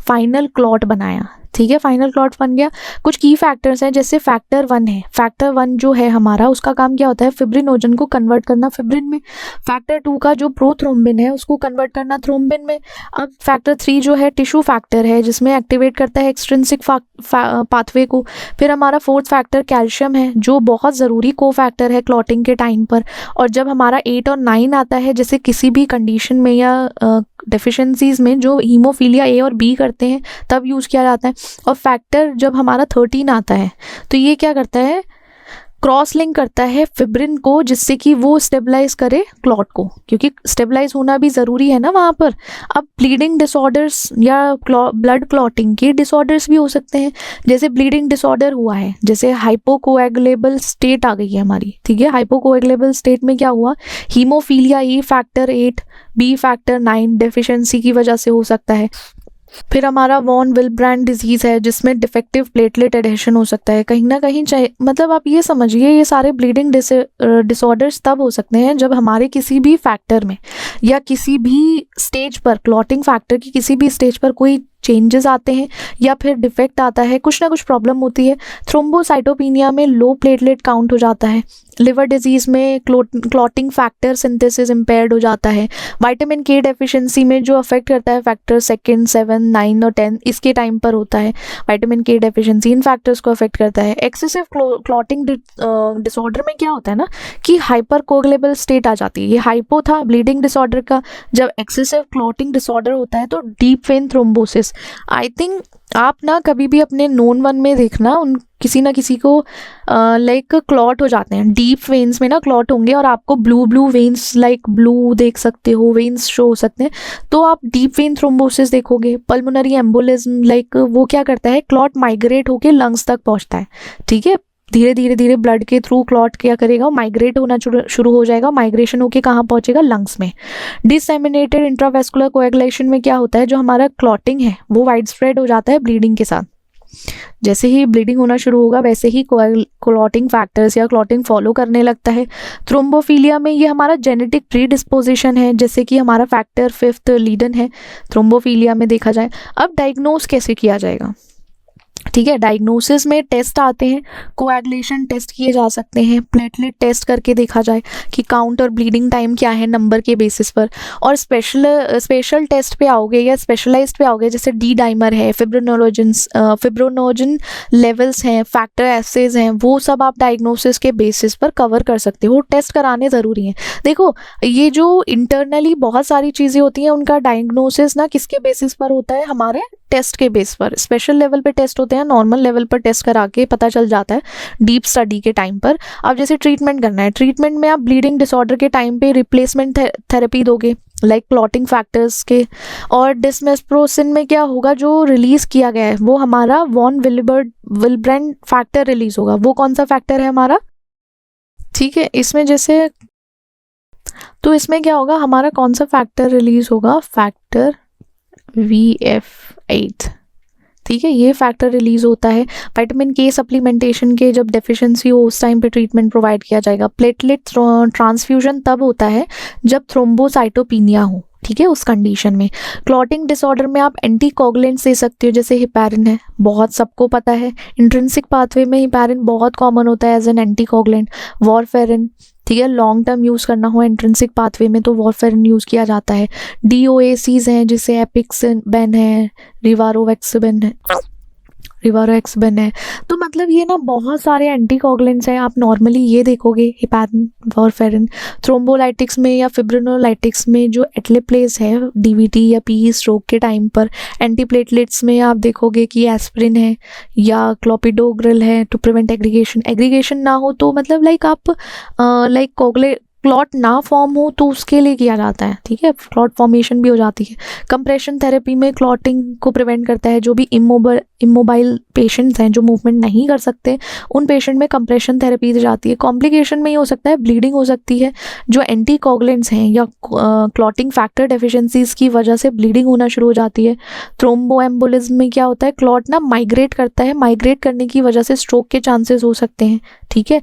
फाइनल क्लॉट बनाया। ठीक है, फाइनल क्लॉट बन गया। कुछ की फैक्टर्स हैं, जैसे फैक्टर 1 है, फैक्टर 1 जो है हमारा, उसका काम क्या होता है, फिब्रिनोजन को कन्वर्ट करना फिब्रिन में। फैक्टर 2 का जो प्रोथ्रोम्बिन है उसको कन्वर्ट करना थ्रोम्बिन में। अब फैक्टर 3 जो है टिश्यू फैक्टर है, जिसमें एक्टिवेट करता है एक्सट्रिंसिक पाथवे को। फिर हमारा 4th फैक्टर कैल्शियम है, जो बहुत ज़रूरी को फैक्टर है क्लॉटिंग के टाइम पर। और जब हमारा 8 और 9 आता है, जैसे किसी भी कंडीशन में या डेफिशिएंसीज में जो हीमोफीलिया ए और बी करते हैं, तब यूज़ किया जाता है। और फैक्टर जब हमारा 13 आता है, तो ये क्या करता है, क्रॉस लिंक करता है फिब्रिन को, जिससे कि वो स्टेबलाइज करे क्लॉट को, क्योंकि स्टेबलाइज होना भी ज़रूरी है ना वहाँ पर। अब ब्लीडिंग डिसऑर्डर्स या ब्लड क्लॉटिंग के डिसऑर्डर्स भी हो सकते हैं। जैसे ब्लीडिंग डिसऑर्डर हुआ है, जैसे हाइपोकोएगुलेबल स्टेट आ गई है हमारी। ठीक है, हाइपोकोएगुलेबल स्टेट में क्या हुआ, हीमोफीलिया ई फैक्टर 8 बी फैक्टर 9 डेफिशिएंसी की वजह से हो सकता है। फिर हमारा वॉन विलब्रैंड डिजीज़ है, जिसमें डिफेक्टिव प्लेटलेट एडेशन हो सकता है कहीं ना कहीं। चाहे मतलब आप ये समझिए, ये सारे ब्लीडिंग डिसऑर्डर्स तब हो सकते हैं जब हमारे किसी भी फैक्टर में या किसी भी स्टेज पर, क्लॉटिंग फैक्टर की किसी भी स्टेज पर कोई चेंजेस आते हैं या फिर डिफेक्ट आता है, कुछ ना कुछ प्रॉब्लम होती है। थ्रोम्बोसाइटोपिनिया में लो प्लेटलेट काउंट हो जाता है। लिवर डिजीज़ में क्लॉटिंग फैक्टर सिंथेसिस इम्पेयर्ड हो जाता है। विटामिन के डेफिशिएंसी में जो अफेक्ट करता है फैक्टर 2, 7, 9 और 10, इसके टाइम पर होता है। विटामिन के डेफिशिएंसी इन फैक्टर्स को अफेक्ट करता है। एक्सेसिव क्लॉटिंग डिसऑर्डर में क्या होता है ना कि हाइपर कोगुलेबल स्टेट आ जाती है। ये हाइपो था ब्लीडिंग डिसऑर्डर का, जब एक्सेसिव क्लॉटिंग डिसऑर्डर होता है तो deep vein thrombosis. I think आप ना कभी भी अपने नोन वन में देखना, उन किसी ना किसी को लाइक क्लॉट हो जाते हैं, डीप वेन्स में ना क्लॉट होंगे, और आपको ब्लू वेन्स, लाइक ब्लू देख सकते हो, वेन्स शो हो सकते हैं, तो आप डीप वेन थ्रोम्बोसिस देखोगे। पल्मोनरी एम्बोलिज्म, लाइक वो क्या करता है, क्लॉट माइग्रेट होके लंग्स तक पहुंचता है। ठीक है, धीरे धीरे ब्लड के थ्रू क्लॉट क्या करेगा, माइग्रेट होना शुरू हो जाएगा। माइग्रेशन होके कहाँ पहुंचेगा, लंग्स में। डिसएमिनेटेड इंट्रावेस्कुलर कोएगुलेशन में क्या होता है, जो हमारा क्लॉटिंग है वो वाइड स्प्रेड हो जाता है ब्लीडिंग के साथ। जैसे ही ब्लीडिंग होना शुरू होगा, वैसे ही क्लॉटिंग फैक्टर्स या क्लॉटिंग फॉलो करने लगता है। थ्रोम्बोफीलिया में ये हमारा जेनेटिक प्री डिस्पोजिशन है, जैसे कि हमारा फैक्टर 5 लीडन है थ्रोम्बोफीलिया में देखा जाए। अब डायग्नोस कैसे किया जाएगा, ठीक है, डायग्नोसिस में टेस्ट आते हैं, कोएगुलेशन टेस्ट किए जा सकते हैं, प्लेटलेट टेस्ट करके देखा जाए कि काउंट और ब्लीडिंग टाइम क्या है नंबर के बेसिस पर। और स्पेशल टेस्ट पे आओगे या स्पेशलाइज्ड पे आओगे, जैसे डी डाइमर है, फिब्रोनोजन लेवल्स हैं, फैक्टर एसेज हैं, वो सब आप डायग्नोसिस के बेसिस पर कवर कर सकते हो। टेस्ट कराने ज़रूरी हैं। देखो, ये जो इंटरनली बहुत सारी चीज़ें होती हैं, उनका डायग्नोसिस ना किसके बेसिस पर होता है, हमारे टेस्ट के बेस पर। स्पेशल लेवल पे टेस्ट होते हैं, नॉर्मल लेवल पर टेस्ट करा के पता चल जाता है डीप स्टडी के टाइम पर। अब जैसे ट्रीटमेंट करना है, ट्रीटमेंट में आप ब्लीडिंग डिसऑर्डर के टाइम पे रिप्लेसमेंट थेरेपी दोगे, लाइक क्लॉटिंग फैक्टर्स के। और डिसमेस्प्रोसिन में क्या होगा, जो रिलीज किया गया है वो हमारा वॉन विलब्रैंड फैक्टर रिलीज होगा। वो कौन सा फैक्टर है हमारा, ठीक है, इसमें जैसे, तो इसमें क्या होगा, हमारा कौन सा फैक्टर रिलीज होगा, फैक्टर VF8। ठीक है, ये फैक्टर रिलीज होता है। विटामिन के सप्लीमेंटेशन के जब डेफिशिएंसी हो, उस टाइम पे ट्रीटमेंट प्रोवाइड किया जाएगा। प्लेटलेट ट्रांसफ्यूजन तब होता है जब थ्रोम्बोसाइटोपिनिया हो, ठीक है, उस कंडीशन में। क्लॉटिंग डिसऑर्डर में आप एंटीकोगुलेंट्स दे सकते हो, जैसे हिपैरिन है, बहुत सबको पता है। इंट्रिंसिक पाथवे में हिपैरिन बहुत कॉमन होता है एज एन एंटीकोगुलेंट। वॉरफेरिन, ठीक है, लॉन्ग टर्म यूज़ करना हो इंट्रिंसिक पाथवे में तो वॉरफेरिन यूज़ किया जाता है। DOACs हैं, जैसे एपिक्सिबेन है, रिवारोक्सिबेन है। तो मतलब ये ना बहुत सारे एंटीकोगुलेंट्स हैं। आप नॉर्मली ये देखोगे, हिपैरिन, वॉरफेरिन। थ्रोम्बोलाइटिक्स में या फिब्रिनोलाइटिक्स में जो एटलेप्लेज है, DVT या PE स्ट्रोक के टाइम पर। एंटीप्लेटलेट्स में आप देखोगे कि एस्प्रिन है या क्लोपिडोग्रिल है टू प्रिवेंट एग्रीगेशन ना हो, तो मतलब लाइक आप क्लॉट ना फॉर्म हो तो उसके लिए किया जाता है। ठीक है, क्लॉट फॉर्मेशन भी हो जाती है। कंप्रेशन थेरेपी में क्लॉटिंग को प्रिवेंट करता है, जो भी इमोबाइल पेशेंट्स हैं जो मूवमेंट नहीं कर सकते, उन पेशेंट में कंप्रेशन थेरेपी दी जाती है। कॉम्प्लिकेशन में ये हो सकता है ब्लीडिंग हो सकती है, जो एंटीकोगुलेंट्स हैं या क्लॉटिंग फैक्टर डेफिशिएंसीज की वजह से ब्लीडिंग होना शुरू हो जाती है। थ्रोम्बोएम्बोलिज्म में क्या होता है, क्लॉट ना माइग्रेट करता है, माइग्रेट करने की वजह से स्ट्रोक के चांसेस हो सकते हैं, ठीक है।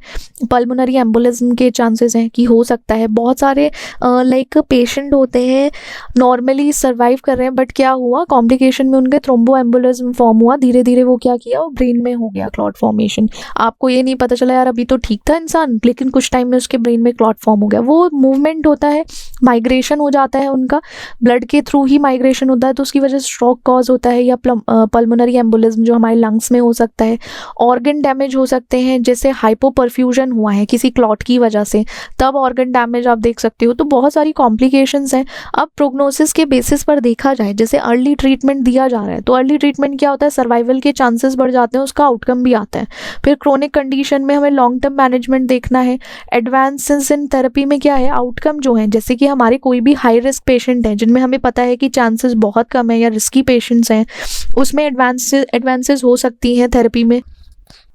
पल्मोनरी एम्बोलिज्म के चांसेस हैं कि हो सकता है। बहुत सारे लाइक पेशेंट होते हैं नॉर्मली सर्वाइव कर रहे हैं, बट क्या हुआ, कॉम्प्लिकेशन में उनके थ्रोम्बोएम्बोलिज्म फॉर्म हुआ, धीरे धीरे वो क्या किया, वो ब्रेन में हो गया क्लॉट फॉर्मेशन। आपको ये नहीं पता चला यार अभी तो ठीक था इंसान, लेकिन कुछ टाइम में उसके ब्रेन में क्लॉट फॉर्म हो गया। वो मूवमेंट होता है, माइग्रेशन हो जाता है, उनका ब्लड के थ्रू ही माइग्रेशन होता है, तो उसकी वजह से स्ट्रोक कॉज होता है, या पल्मोनरी एम्बोलिज्म जो हमारे लंग्स में हो सकता है। ऑर्गन डैमेज हो सकते हैं, जैसे हाइपोपरफ्यूजन हुआ है किसी क्लॉट की वजह से, तब ऑर्गन डैमेज आप देख सकते हो। तो बहुत सारी कॉम्प्लिकेशंस हैं। अब प्रोग्नोसिस के बेसिस पर देखा जाए, जैसे अर्ली ट्रीटमेंट दिया जा रहा है, तो अर्ली ट्रीटमेंट क्या होता है, सर्वाइवल के चांसेस बढ़ जाते हैं, उसका आउटकम भी आता है। फिर क्रोनिक कंडीशन में हमें लॉन्ग टर्म मैनेजमेंट देखना है। एडवांसेस इन थेरेपी में क्या है, आउटकम जो है, जैसे कि हमारे कोई भी हाई रिस्क पेशेंट है जिनमें हमें पता है कि चांसेस बहुत कम है, या रिस्की पेशेंट्स हैं, उसमें एडवांसेस हो सकती हैं थेरेपी में,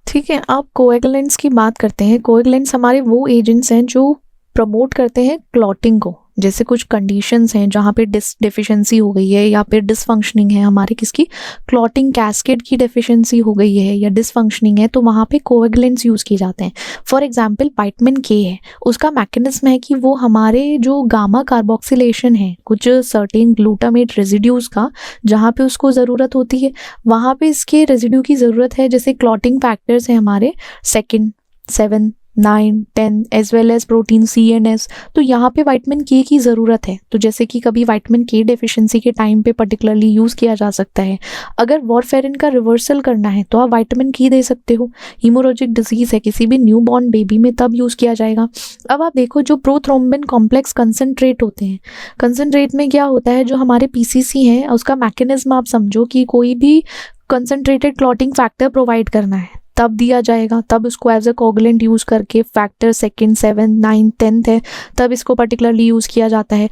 ठीक है। अब कोएगुलेंट्स की बात करते हैं। कोएगुलेंट्स हमारे वो एजेंट्स हैं जो प्रमोट करते हैं क्लॉटिंग को। जैसे कुछ कंडीशंस हैं जहाँ पे डिफिशिएंसी हो गई है, या फिर डिसफंक्शनिंग है हमारे किसकी, क्लॉटिंग कैस्केड की डिफिशिएंसी हो गई है या डिसफंक्शनिंग है, तो वहाँ पे कोएगुलेंट्स यूज़ किए जाते हैं। फॉर एग्जांपल विटामिन के है, उसका मैकेनिज्म है कि वो हमारे जो गामा कार्बोक्सिलेशन है कुछ सर्टेन ग्लूटामेट रेजिड्यूज़ का, जहाँ पे उसको ज़रूरत होती है वहाँ पे इसके रेजिड्यू की ज़रूरत है। जैसे क्लॉटिंग फैक्टर्स हैं हमारे 2, 7, 9, 10 as well as protein C and S, तो यहाँ पे विटामिन के की ज़रूरत है। तो जैसे कि कभी विटामिन के डेफिशिएंसी के टाइम पे पर्टिकुलरली यूज़ किया जा सकता है। अगर वॉरफेरिन का रिवर्सल करना है तो आप विटामिन के दे सकते हो। हीमोरेजिक डिजीज़ है किसी भी न्यू बॉर्न बेबी में, तब यूज़ किया जाएगा। अब आप देखो जो प्रोथ्रोम्बिन कॉम्प्लेक्स कंसनट्रेट होते हैं, कंसनट्रेट में क्या होता है, जो हमारे PCC हैं उसका मैकेनिज्म आप समझो कि कोई भी कंसनट्रेटेड क्लॉटिंग फैक्टर प्रोवाइड करना है तब दिया जाएगा, तब उसको एज अ कोगुलेंट यूज़ करके, फैक्टर 2, 7, 9, 10 है तब इसको पर्टिकुलरली यूज़ किया जाता है।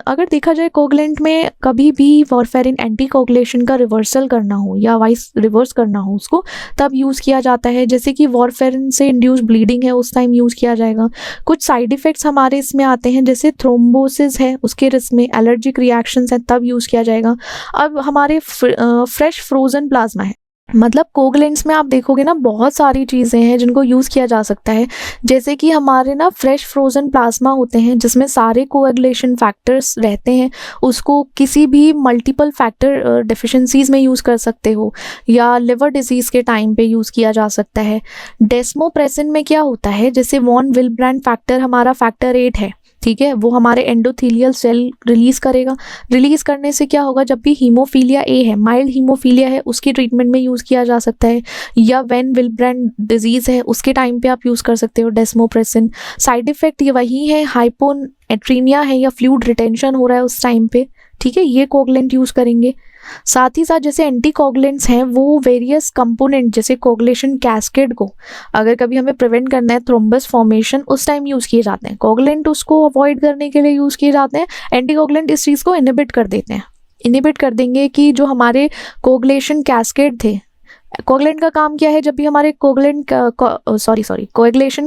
अगर देखा जाए कोगुलेंट में कभी भी वॉरफेरिन एंटी कोगुलेशन का रिवर्सल करना हो या वाइस रिवर्स करना हो उसको, तब यूज़ किया जाता है। जैसे कि वॉरफेरिन से इंड्यूस ब्लीडिंग है उस टाइम यूज़ किया जाएगा। कुछ साइड इफ़ेक्ट्स हमारे इसमें आते हैं, जैसे थ्रोम्बोसिस है उसके रिस्क में, एलर्जिक रिएक्शंस हैं तब यूज़ किया जाएगा। अब हमारे फ्रेश फ्रोज़न प्लाज्मा है, मतलब कोगुलेंट्स में आप देखोगे ना बहुत सारी चीज़ें हैं जिनको यूज़ किया जा सकता है। जैसे कि हमारे ना फ्रेश फ्रोज़न प्लाज्मा होते हैं जिसमें सारे कोएगुलेशन फैक्टर्स रहते हैं, उसको किसी भी मल्टीपल फैक्टर डेफिशिएंसीज में यूज़ कर सकते हो, या लिवर डिजीज़ के टाइम पे यूज़ किया जा सकता है। डेस्मोप्रेसिन में क्या होता है, जैसे वॉन विलब्रैंड फैक्टर हमारा फैक्टर 8 है, ठीक है, वो हमारे एंडोथेलियल सेल रिलीज़ करेगा। रिलीज़ करने से क्या होगा, जब भी हीमोफीलिया ए है, माइल्ड हीमोफीलिया है, उसकी ट्रीटमेंट में यूज़ किया जा सकता है, या वेन विलब्रैंड डिजीज़ है उसके टाइम पे आप यूज़ कर सकते हो डेस्मोप्रेसिन। साइड इफ़ेक्ट ये वही है, हाइपोनेट्रीमिया है या फ्लूइड रिटेंशन हो रहा है उस टाइम पे, ठीक है, ये कोगुलेंट यूज़ करेंगे। साथ ही साथ जैसे एंटीकोगुलेंट्स हैं वो वेरियस कंपोनेंट, जैसे कोगुलेशन कैस्केड को अगर कभी हमें प्रिवेंट करना है थ्रोम्बस फॉर्मेशन, उस टाइम यूज़ किए जाते हैं। कोगुलेंट उसको अवॉइड करने के लिए यूज़ किए जाते हैं, एंटीकोगुलेंट इस चीज़ को इनहिबिट कर देते हैं। इनहिबिट कर देंगे कि जो हमारे कोगुलेशन कैस्केड थे, कोगुलेंट का काम क्या है, जब भी हमारे कोएगुलेशन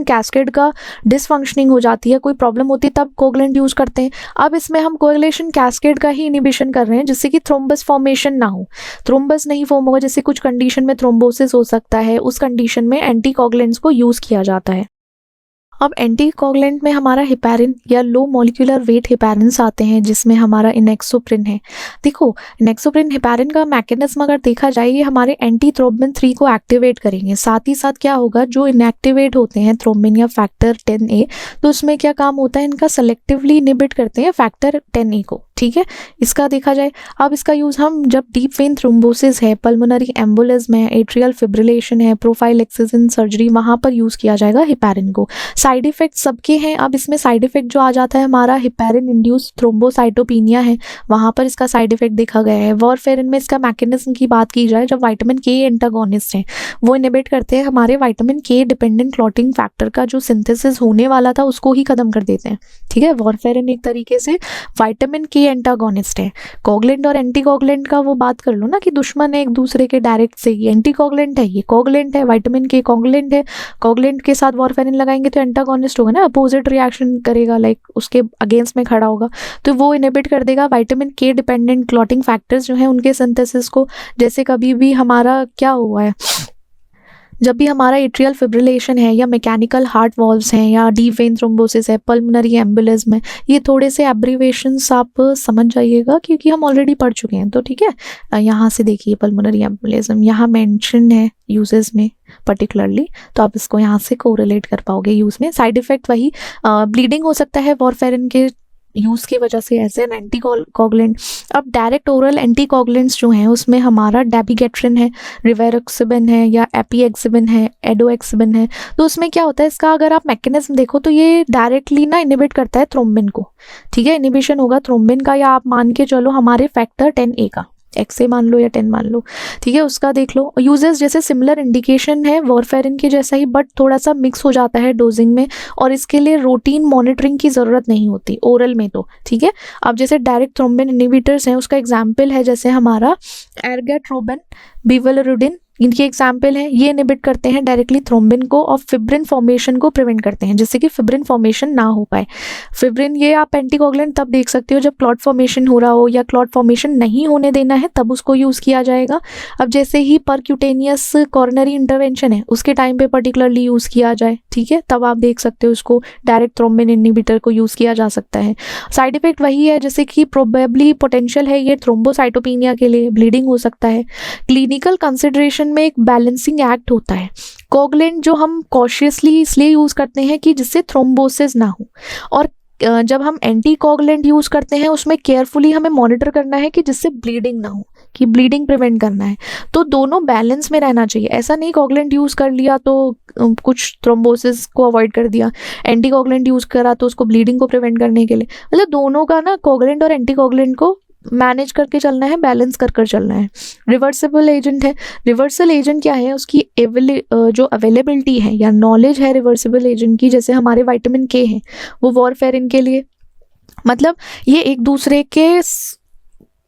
कैस्केड का डिसफंक्शनिंग हो जाती है, कोई प्रॉब्लम होती है, तब कोगुलेंट यूज़ करते हैं। अब इसमें हम कोएगुलेशन कैस्केड का ही इनिबिशन कर रहे हैं जिससे कि थ्रोम्बस फॉर्मेशन ना हो, थ्रोम्बस नहीं फॉर्म होगा। जैसे कुछ कंडीशन में थ्रोम्बोसिस हो सकता है, उस कंडीशन में एंटीकोगुलेंट्स को यूज़ किया जाता है। अब एंटीकोगुलेंट में हमारा हेपारिन या लो मॉलिक्यूलर वेट हेपारिन्स आते हैं, जिसमें हमारा इनेक्सोप्रिन है। देखो इनेक्सोप्रिन हेपारिन का मैकेनिज्म अगर देखा जाए, ये हमारे एंटी थ्रोम्बिन 3 को एक्टिवेट करेंगे। साथ ही साथ क्या होगा, जो इनएक्टिवेट होते हैं थ्रोम्बिन या फैक्टर 10A, तो उसमें क्या काम होता है, इनका सेलेक्टिवली इनिबिट करते हैं फैक्टर 10A को, ठीक है, इसका देखा जाए। अब इसका यूज़ हम जब डीप वेन थ्रोम्बोसिस है, पल्मोनरी एम्बोलिज्म है, एट्रियल फिब्रिलेशन है, प्रोफाइलेक्सिस इन सर्जरी, वहाँ पर यूज़ किया जाएगा हेपारिन को। साइड इफेक्ट सबके हैं। अब इसमें साइड इफेक्ट जो आ जाता है हमारा हेपेरिन इंड्यूस्ड थ्रोम्बोसाइटोपिनिया है, वहाँ पर इसका साइड इफेक्ट देखा गया है। वॉरफेरिन में इसका मैकेनिज्म की बात की जाए, जब विटामिन के एंटागोनिस्ट हैं वो इनहिबिट करते हैं हमारे विटामिन के डिपेंडेंट क्लॉटिंग फैक्टर का जो सिंथेसिस होने वाला था उसको ही खत्म कर देते हैं, ठीक है। वॉरफेरिन एक तरीके से विटामिन के एंटागोनिस्ट है। कोगलेंट और एंटीकोगलेंट का वो बात कर लो ना कि दुश्मन है एक दूसरे के डायरेक्ट से, ये एंटीकोगलेंट है, ये कोगलेंट है, विटामिन के कोगलेंट है। कोगलेंट के साथ वॉरफेरिन लगाएंगे तो एंटागोनिस्ट होगा ना, अपोजिट रिएक्शन करेगा, लाइक उसके अगेंस्ट में खड़ा होगा, तो वो इनहिबिट कर देगा विटामिन के डिपेंडेंट क्लॉटिंग फैक्टर्स जो है उनके सिंथेसिस को। जैसे कभी भी हमारा क्या हुआ है, जब भी हमारा एट्रियल फिब्रिलेशन है या मैकेनिकल हार्ट वॉल्व्स हैं या डीप वेन थ्रोम्बोसिस है, पल्मोनरी एम्बोलिज्म है, ये थोड़े से एब्रीवेशंस आप समझ जाइएगा क्योंकि हम ऑलरेडी पढ़ चुके हैं, तो ठीक है। यहाँ से देखिए पल्मोनरी एम्बोलिज्म यहाँ मेंशन है यूजेस में पर्टिकुलरली, तो आप इसको यहाँ से कोरिलेट कर पाओगे यूज में। साइड इफेक्ट वही ब्लीडिंग हो सकता है वॉरफेरिन के यूज़ की वजह से एज एन एंटीकोगलेंट। अब डायरेक्ट ओरल एंटीकोगलेंट्स जो हैं उसमें हमारा डेबिगेट्रिन है, रिवेरोक्सिबिन है या एपीएक्सिबिन है, एडोएक्सिबिन है। तो उसमें क्या होता है इसका अगर आप मैकेनिज्म देखो तो ये डायरेक्टली ना इनहिबिट करता है थ्रोम्बिन को, ठीक है। इनहिबिशन होगा थ्रोम्बिन का, या आप मान के चलो हमारे फैक्टर 10A का, एक्स ए मान लो या 10 मान लो, ठीक है, उसका देख लो। यूजेस जैसे सिमिलर इंडिकेशन है वॉरफेरिन के जैसा ही, बट थोड़ा सा मिक्स हो जाता है डोजिंग में और इसके लिए रूटीन मॉनिटरिंग की ज़रूरत नहीं होती ओरल में तो, ठीक है। अब जैसे डायरेक्ट थ्रोम्बिन इनहिबिटर्स हैं उसका एग्जाम्पल है जैसे हमारा एर्गेट्रोबिन, बिवेलोरुडिन, इनके एग्जाम्पल हैं। ये इनहिबिट करते हैं डायरेक्टली थ्रोम्बिन को और फिब्रिन फॉर्मेशन को प्रिवेंट करते हैं, जिससे कि फिब्रिन फॉर्मेशन ना हो पाए। फिब्रिन ये आप एंटीकोगलेंट तब देख सकते हो जब क्लॉट फॉर्मेशन हो रहा हो या क्लॉट फॉर्मेशन नहीं होने देना है तब उसको यूज़ किया जाएगा। अब जैसे ही परक्यूटेनियस कॉर्नरी इंटरवेंशन है उसके टाइम पे पर्टिकुलरली यूज़ किया जाए, ठीक है, तब आप देख सकते हो उसको डायरेक्ट थ्रोम्बिन इनहिबिटर को यूज़ किया जा सकता है। साइड इफेक्ट वही है जैसे कि प्रोबेबली पोटेंशियल है ये थ्रोम्बोसाइटोपिनिया के लिए, ब्लीडिंग हो सकता है। क्लिनिकल कंसिडरेशन में एक बैलेंसिंग एक्ट होता है। कोगलेंट जो हम कॉशियसली इसलिए यूज़ करते हैं कि जिससे थ्रोम्बोसिस ना हो, और जब हम एंटी कोगलेंट यूज़ करते हैं उसमें केयरफुली हमें मॉनिटर करना है कि जिससे ब्लीडिंग ना हो, कि ब्लीडिंग प्रिवेंट करना है। तो दोनों बैलेंस में रहना चाहिए, ऐसा नहीं कोगलेंट यूज़ कर लिया तो कुछ थ्रोम्बोसिस को अवॉइड कर दिया, एंटी कोगलेंट यूज़ करा तो उसको ब्लीडिंग को प्रिवेंट करने के लिए। मतलब दोनों का ना कोगलेंट और एंटी कोगलेंट को मैनेज करके चलना है, बैलेंस कर चलना है। रिवर्सिबल एजेंट है, रिवर्सल एजेंट क्या है, उसकी जो अवेलेबिलिटी है या नॉलेज है रिवर्सिबल एजेंट की, जैसे हमारे विटामिन के हैं वो वॉरफेरिन के लिए, मतलब ये एक दूसरे के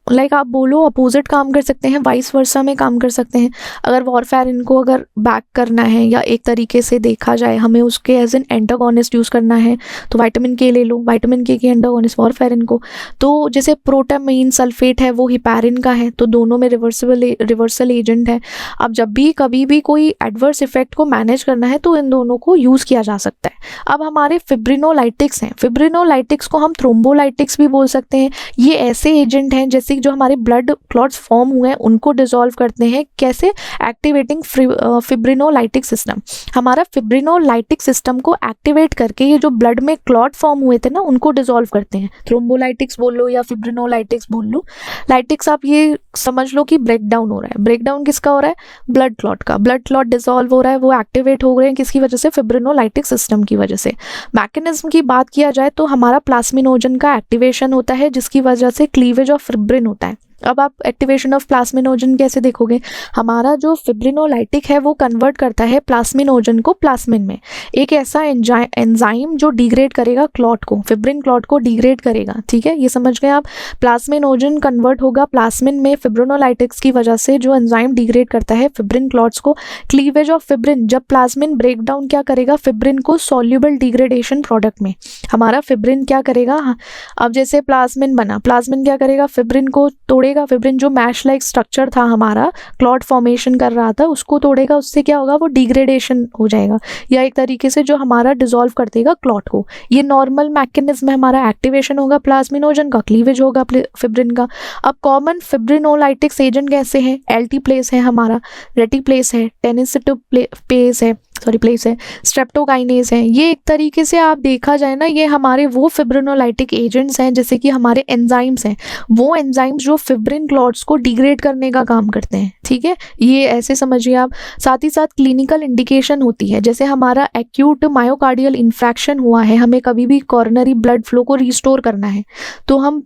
लाइक आप बोलो अपोजिट काम कर सकते हैं, वाइस वर्सा में काम कर सकते हैं। अगर वॉरफेरिन को अगर बैक करना है या एक तरीके से देखा जाए हमें उसके एज एन एंटागोनिस्ट यूज़ करना है तो विटामिन के ले लो, विटामिन के एंटागोनिस्ट वॉरफेरिन को। तो जैसे प्रोटामीन सल्फेट है वो हिपैरिन का है, तो दोनों में रिवर्सल एजेंट है। अब जब भी कभी भी कोई एडवर्स इफेक्ट को मैनेज करना है तो इन दोनों को यूज़ किया जा सकता है। अब हमारे फिब्रिनोलाइटिक्स हैं, फिब्रिनोलाइटिक्स को हम थ्रोम्बोलाइटिक्स भी बोल सकते हैं। ये ऐसे एजेंट हैं जैसे जो हमारे ब्लड क्लॉट्स फॉर्म हुए हैं उनको डिसॉल्व करते हैं। कैसे? Activating fibrinolytic system. हमारा फिब्रिनोलाइटिक सिस्टम को एक्टिवेट करके ये जो ब्लड में क्लॉट फॉर्म हुए थे ना उनको डिसॉल्व करते हैं। थ्रोम्बोलाइटिक्स बोल लो या फिब्रिनोलाइटिक्स बोल लो। लाइटिक्स आप ये समझ लो कि ब्रेक डाउन हो रहा है। ब्रेक डाउन किसका हो रहा है? ब्लड क्लॉट का। ब्लड क्लॉट डिसॉल्व हो रहा है, वो एक्टिवेट हो रहे हैं किसकी वजह से? फिब्रिनोलाइटिक सिस्टम की वजह से। मैकेनिज्म की बात किया जाए तो हमारा प्लाज्मिनोजन का एक्टिवेशन होता है जिसकी वजह से क्लीवेज ऑफ फिब्रिन होता है। अब आप एक्टिवेशन ऑफ प्लाज्मिनोजन कैसे देखोगे? हमारा जो फिब्रिनोलाइटिक है वो कन्वर्ट करता है प्लाज्मिनोजन को प्लाज्मिन में। एक ऐसा एंजाइम जो डिग्रेड करेगा क्लॉट को, फिब्रिन क्लॉट को डिग्रेड करेगा। ठीक है, ये समझ गए आप। प्लाज्मिनोजन कन्वर्ट होगा प्लाज्मिन में फिब्रिनोलाइटिक्स की वजह से, जो एंजाइम डिग्रेड करता है फिब्रिन क्लॉट्स को। क्लीवेज ऑफ फिब्रिन, जब प्लाज्मिन ब्रेक डाउन क्या करेगा? फिब्रिन को सॉल्युबल डिग्रेडेशन प्रोडक्ट में हमारा फिब्रिन क्या करेगा? अब जैसे प्लाज्मिन बना, प्लाज्मिन क्या करेगा? फिब्रिन को तोड़ेगा। फिब्रिन जो मैश लाइक स्ट्रक्चर था हमारा, क्लॉट फॉर्मेशन कर रहा था, उसको तोड़ेगा। उससे क्या होगा? वो डिग्रेडेशन हो जाएगा, या एक तरीके से जो हमारा डिसॉल्व कर देगा क्लॉट को। ये नॉर्मल मैकेनिज्म है हमारा। एक्टिवेशन होगा प्लाज्मिनोजन का, क्लीवेज होगा फिब्रिन का। अब कॉमन फिब्रिनोलाइटिक्स एजेंट कैसे हैं? एल्टीप्लेस है हमारा, रेटिप्लेस है, टेनिसिटोपेस है, प्लेस है, स्ट्रेप्टोकाइनेज है। ये एक तरीके से आप देखा जाए ना, ये हमारे वो फिब्रिनोलाइटिक एजेंट्स हैं, जैसे कि हमारे एंजाइम्स हैं, वो एंजाइम्स जो फिब्रिन क्लॉट्स को डिग्रेड करने का काम करते हैं, ठीक है, ये ऐसे समझिए आप। साथ ही साथ क्लिनिकल इंडिकेशन होती है, जैसे हमारा एक्यूट मायोकार्डियल इन्फ्रैक्शन हुआ है, हमें कभी भी कॉरोनरी ब्लड फ्लो को रिस्टोर करना है, तो हम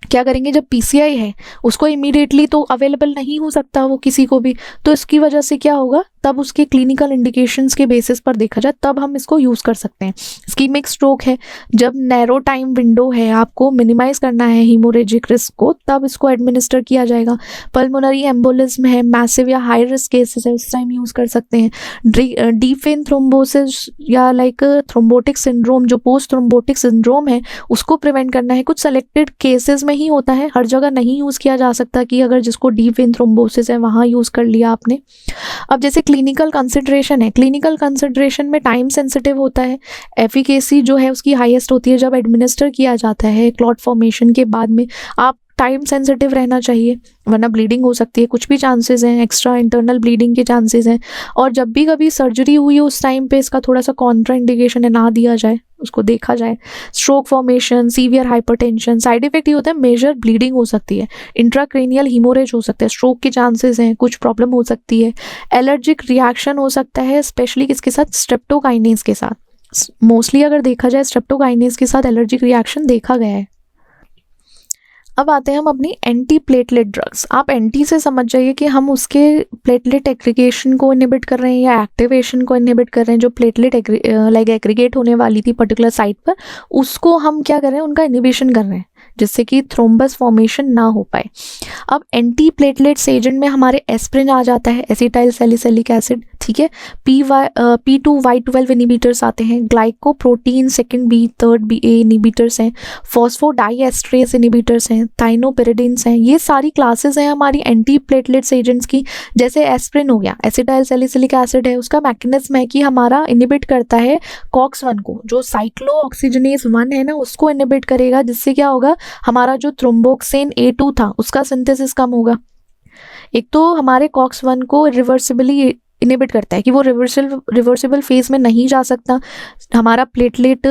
क्या करेंगे, जब पीसीआई है उसको इमीडिएटली तो अवेलेबल नहीं हो सकता वो किसी को भी, तो इसकी वजह से क्या होगा, तब उसके क्लिनिकल इंडिकेशंस के बेसिस पर देखा जाए तब हम इसको यूज़ कर सकते हैं। इस्कीमिक स्ट्रोक है, जब नैरो टाइम विंडो है, आपको मिनिमाइज करना है हीमोरेजिक रिस्क को, तब इसको एडमिनिस्टर किया जाएगा। पल्मोनरी एम्बोलिज्म है, मैसिव या हाई रिस्क केसेस है, उस टाइम यूज़ कर सकते हैं। डीप वेन थ्रोम्बोसिस या लाइक थ्रोम्बोटिक सिंड्रोम, जो पोस्ट थ्रोम्बोटिक सिंड्रोम है, उसको प्रिवेंट करना है। कुछ सेलेक्टेड केसेस में ही होता है, हर जगह नहीं यूज़ किया जा सकता कि अगर जिसको डीप वेन थ्रोम्बोसिस है वहाँ यूज़ कर लिया आपने। अब जैसे क्लिनिकल कंसिडरेशन है, क्लिनिकल कंसिडरेशन में टाइम सेंसिटिव होता है, एफिकेसी जो है उसकी हाईएस्ट होती है जब एडमिनिस्टर किया जाता है क्लॉट फॉर्मेशन के बाद में। आप टाइम सेंसिटिव रहना चाहिए, वरना ब्लीडिंग हो सकती है, कुछ भी चांसेस हैं, एक्स्ट्रा इंटरनल ब्लीडिंग के चांसेस हैं। और जब भी कभी सर्जरी हुई है उस टाइम पे इसका थोड़ा सा कॉन्ट्रा इंडिकेशन है, ना दिया जाए, उसको देखा जाए। Stroke formation, severe hypertension, side effect ये होता है, मेजर ब्लीडिंग हो सकती है, इंट्राक्रेनियल हीमोरेज हो सकता है, स्ट्रोक के चांसेस हैं, कुछ प्रॉब्लम हो सकती है, एलर्जिक रिएक्शन हो सकता है, स्पेशली किसके साथ, स्ट्रेप्टोकाइनेज के साथ। मोस्टली अगर देखा जाए स्ट्रेप्टोकाइनेज के साथ एलर्जिक रिएक्शन देखा गया है। अब आते हैं हम अपनी एंटी प्लेटलेट ड्रग्स। आप एंटी से समझ जाइए कि हम उसके प्लेटलेट एग्रीगेशन को इनहिबिट कर रहे हैं या एक्टिवेशन को इनहिबिट कर रहे हैं। जो प्लेटलेट लाइक एग्रीगेट होने वाली थी पर्टिकुलर साइट पर, उसको हम क्या कर रहे हैं, उनका इनहिबिशन कर रहे हैं, जिससे कि थ्रोम्बस फॉर्मेशन ना हो पाए। अब एंटी प्लेटलेट्स एजेंट में हमारे एस्प्रिन आ जाता है, एसिटाइल सैलिसिलिक एसिड, ठीक है। P2Y12 इनिबिटर्स आते हैं, glycoprotein second B third B A inhibitors हैं, फॉस्फोडाइएस्ट्रेस इनिबिटर्स हैं, थाइनोपिरिडिन्स हैं। ये सारी क्लासेस हैं हमारी एंटी प्लेटलेट्स एजेंट्स की। जैसे एस्प्रिन हो गया, एसिटाइल सैलिसिलिक एसिड है, उसका मैकेनिज्म है कि हमारा इनिबिट करता है COX-1 को, जो साइक्लोऑक्सीजनेज 1 है ना, उसको इनिबिट करेगा, जिससे क्या होगा, हमारा जो थ्रोम्बोक्सिन A2 था उसका सिंथेसिस कम होगा। एक तो हमारे COX-1 को रिवर्सिबली इनिबिट करता है कि वो रिवर्सिबल फेज में नहीं जा सकता, हमारा प्लेटलेट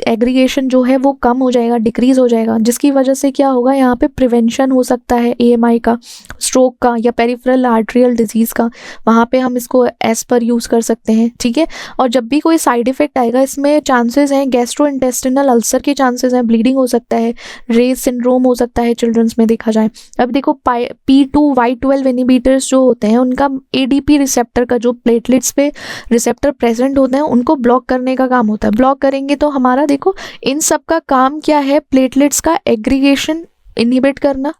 एग्रीगेशन जो है वो कम हो जाएगा, डिक्रीज हो जाएगा, जिसकी वजह से क्या होगा, यहाँ पे प्रिवेंशन हो सकता है AMI का, स्ट्रोक का या पेरिफेरल आर्टरियल डिजीज़ का। वहाँ पे हम इसको एस पर यूज़ कर सकते हैं, ठीक है। और जब भी कोई साइड इफेक्ट आएगा, इसमें चांसेस हैं गैस्ट्रोइंटेस्टिनल अल्सर के चांसेस हैं, ब्लीडिंग हो सकता है, रेज सिंड्रोम हो सकता है चिल्ड्रंस में देखा जाए। अब देखो P2Y12 इनिबिटर्स जो होते हैं, उनका ADP रिसेप्टर का, जो प्लेटलेट्स पे रिसेप्टर प्रेजेंट होते हैं, उनको ब्लॉक करने का काम होता है। ब्लॉक करेंगे तो हमारा देखो, इन सब का काम क्या है, प्लेटलेट्स का एग्रीगेशन इनहिबिट करना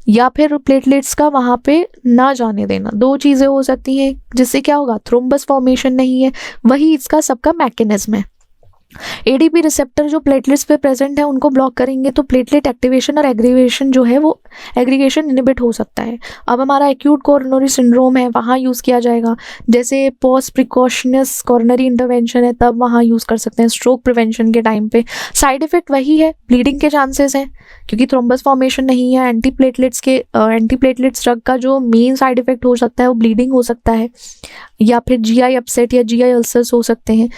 या फिर प्लेटलेट्स का वहाँ पे ना जाने देना। दो चीज़ें हो सकती हैं, जिससे क्या होगा, थ्रोम्बस फॉर्मेशन नहीं है, वही इसका सबका मैकेनिज्म है। ADP रिसेप्टर जो प्लेटलेट्स पे प्रेजेंट है, उनको ब्लॉक करेंगे तो प्लेटलेट एक्टिवेशन और एग्रीगेशन जो है वो एग्रीगेशन इनहिबिट हो सकता है। अब हमारा एक्यूट कोरोनरी सिंड्रोम है, वहाँ यूज़ किया जाएगा। जैसे पोस्ट प्रिकॉशनस कोरोनरी इंटरवेंशन है, तब वहाँ यूज़ कर सकते हैं। स्ट्रोक प्रिवेंशन के टाइम पे साइड इफेक्ट वही है, ब्लीडिंग के चांसेस हैं, क्योंकि थ्रोम्बस फॉर्मेशन नहीं है। एंटी प्लेटलेट्स ड्रग का जो मेन साइड इफेक्ट हो सकता है वो ब्लीडिंग हो सकता है, या फिर GI अपसेट या GI अल्सर्स हो सकते हैं।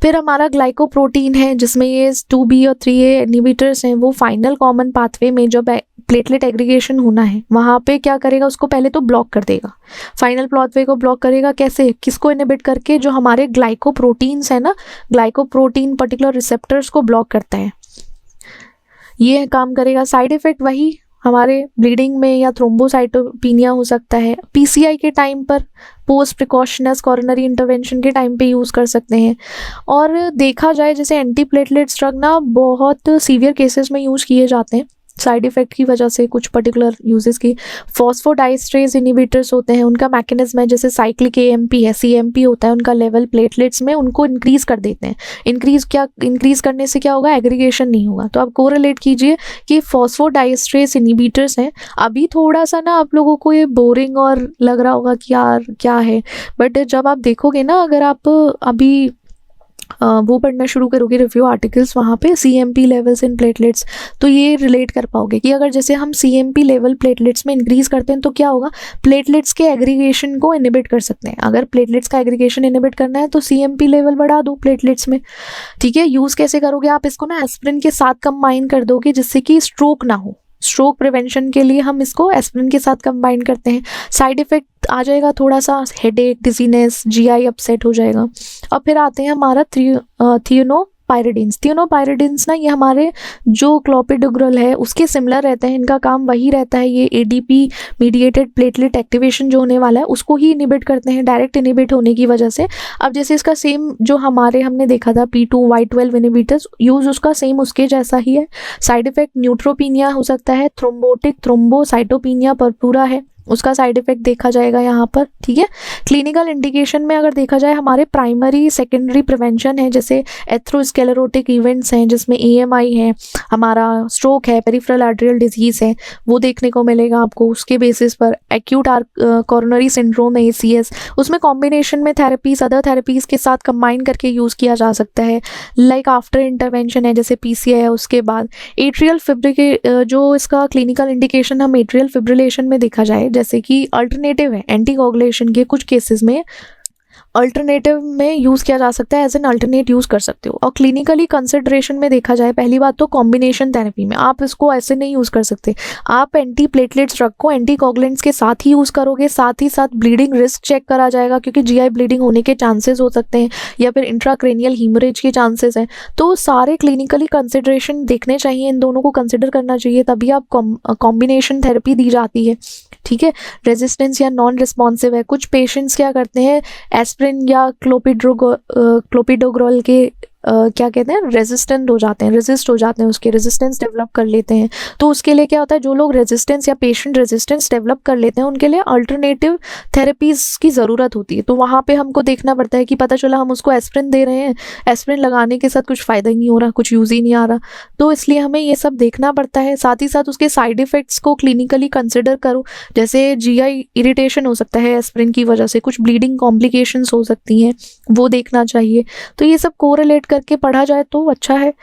फिर हमारा ग्लाइकोप्रोटीन है, जिसमें ये 2B और 3A इनिबिटर्स हैं, वो फाइनल कॉमन पाथवे में जब प्लेटलेट एग्रीगेशन होना है, वहाँ पे क्या करेगा, उसको पहले तो ब्लॉक कर देगा, फाइनल पाथवे को ब्लॉक करेगा। कैसे, किसको इनिबिट करके, जो हमारे ग्लाइकोप्रोटीन्स है ना, ग्लाइकोप्रोटीन पर्टिकुलर रिसेप्टर्स को ब्लॉक करता है, ये काम करेगा। साइड इफेक्ट वही हमारे ब्लीडिंग में या थ्रोम्बोसाइटोपिनिया हो सकता है। PCI के टाइम पर, पोस्ट प्रिकॉशनस कोरोनरी इंटरवेंशन के टाइम पे यूज़ कर सकते हैं। और देखा जाए, जैसे एंटी प्लेटलेट्स ड्रग ना बहुत सीवियर केसेस में यूज़ किए जाते हैं साइड इफेक्ट की वजह से, कुछ पर्टिकुलर यूजेस की। फॉस्फोडाइएस्ट्रेस इनिबिटर्स होते हैं, उनका मैकेनिज्म है, जैसे साइक्लिक AMP है, CMP होता है, उनका लेवल प्लेटलेट्स में उनको इंक्रीज कर देते हैं। इंक्रीज करने से क्या होगा, एग्रीगेशन नहीं होगा। तो आप कोरिलेट कीजिए कि फॉस्फोडाइएस्ट्रेस इनिबिटर्स हैं। अभी थोड़ा सा ना आप लोगों को ये बोरिंग और लग रहा होगा कि यार क्या है, बट जब आप देखोगे ना, अगर आप अभी वो पढ़ना शुरू करोगे रिव्यू आर्टिकल्स वहाँ पे CMP लेवल्स इन प्लेटलेट्स, तो ये रिलेट कर पाओगे कि अगर जैसे हम CMP लेवल प्लेटलेट्स में इंक्रीज करते हैं तो क्या होगा, प्लेटलेट्स के एग्रीगेशन को इनहिबिट कर सकते हैं। अगर प्लेटलेट्स का एग्रीगेशन इनहिबिट करना है तो CMP लेवल बढ़ा दो प्लेटलेट्स में, ठीक है। यूज़ कैसे करोगे आप इसको ना, एस्पिरिन के साथ कंबाइन कर दोगे जिससे कि स्ट्रोक ना हो। स्ट्रोक प्रिवेंशन के लिए हम इसको एस्पिरिन के साथ कंबाइन करते हैं। साइड इफेक्ट आ जाएगा थोड़ा सा, हेडेक, डिजीनेस, GI अपसेट हो जाएगा। अब फिर आते हैं हमारा थियोनोपायरिडिन्स। थियोनोपायरिडिन्स ना ये हमारे जो क्लोपिडोग्रल है उसके सिमिलर रहते हैं, इनका काम वही रहता है। ये ADP मीडिएटेड प्लेटलेट एक्टिवेशन जो होने वाला है उसको ही इनिबिट करते हैं, डायरेक्ट इनिबिट होने की वजह से। अब जैसे इसका सेम जो हमने देखा था P2Y12 इनिबिटर्स, यूज उसका सेम उसके जैसा ही है। साइड इफेक्ट न्यूट्रोपीनिया हो सकता है, थ्रोम्बोटिक थ्रोम्बोसाइटोपिनिया परपूरा है, उसका साइड इफेक्ट देखा जाएगा यहाँ पर, ठीक है। क्लिनिकल इंडिकेशन में अगर देखा जाए हमारे प्राइमरी सेकेंडरी प्रिवेंशन है, जैसे एथ्रोस्क्लेरोटिक इवेंट्स हैं जिसमें AMI है, हमारा स्ट्रोक है, पेरिफेरल आर्टेरियल डिजीज है, वो देखने को मिलेगा आपको। उसके बेसिस पर एक्यूट कोरोनरी सिंड्रोम है ACS, उसमें कॉम्बिनेशन में थेरेपीज, अदर थेरेपीज के साथ कंबाइन करके यूज़ किया जा सकता है। लाइक आफ्टर इंटरवेंशन है जैसे PCI है। उसके बाद एट्रियल जो इसका क्लिनिकल इंडिकेशन हम एट्रियल फिब्रिलेशन में देखा जाए, जैसे कि अल्टरनेटिव है एंटीकोगुलेशन के, कुछ केसेस में अल्टरनेटिव में यूज़ किया जा सकता है, एज एन अल्टरनेट यूज़ कर सकते हो। और क्लिनिकली कंसिडरेशन में देखा जाए, पहली बात तो कॉम्बिनेशन थेरेपी में आप इसको ऐसे नहीं यूज़ कर सकते। आप एंटी प्लेटलेट्स ड्रग को एंटीकोगुलेंट्स के साथ ही यूज़ करोगे, साथ ही साथ ब्लीडिंग रिस्क चेक करा जाएगा क्योंकि GI ब्लीडिंग होने के चांसेस हो सकते हैं या फिर इंट्राक्रेनियल हीमरेज के चांसेस हैं। तो सारे क्लिनिकली कंसिडरेशन देखने चाहिए, इन दोनों को कंसिडर करना चाहिए, तभी आप कॉम्बिनेशन थेरेपी दी जाती है, ठीक है। रेजिस्टेंस या नॉन रिस्पॉन्सिव है, कुछ पेशेंट्स क्या करते हैं एस्पिरिन या क्लोपिडोग्रल के क्या कहते हैं रेजिस्टेंट हो जाते हैं, रेजिस्ट हो जाते हैं, उसके रेजिस्टेंस डेवलप कर लेते हैं। तो उसके लिए क्या होता है, जो लोग रेजिस्टेंस या पेशेंट रेजिस्टेंस डेवलप कर लेते हैं उनके लिए अल्टरनेटिव थेरेपीज की ज़रूरत होती है। तो वहाँ पे हमको देखना पड़ता है कि पता चला हम उसको एस्पिरिन दे रहे हैं, एस्पिरिन लगाने के साथ कुछ फ़ायदा ही नहीं हो रहा, कुछ यूज़ ही नहीं आ रहा, तो इसलिए हमें ये सब देखना पड़ता है। साथ ही साथ उसके साइड इफ़ेक्ट्स को क्लिनिकली कंसिडर करो, जैसे GI इरिटेशन हो सकता है एस्पिरिन की वजह से, कुछ ब्लीडिंग कॉम्प्लिकेशंस हो सकती हैं, वो देखना चाहिए। तो ये सब कोरिलेट करके पढ़ा जाए तो अच्छा है।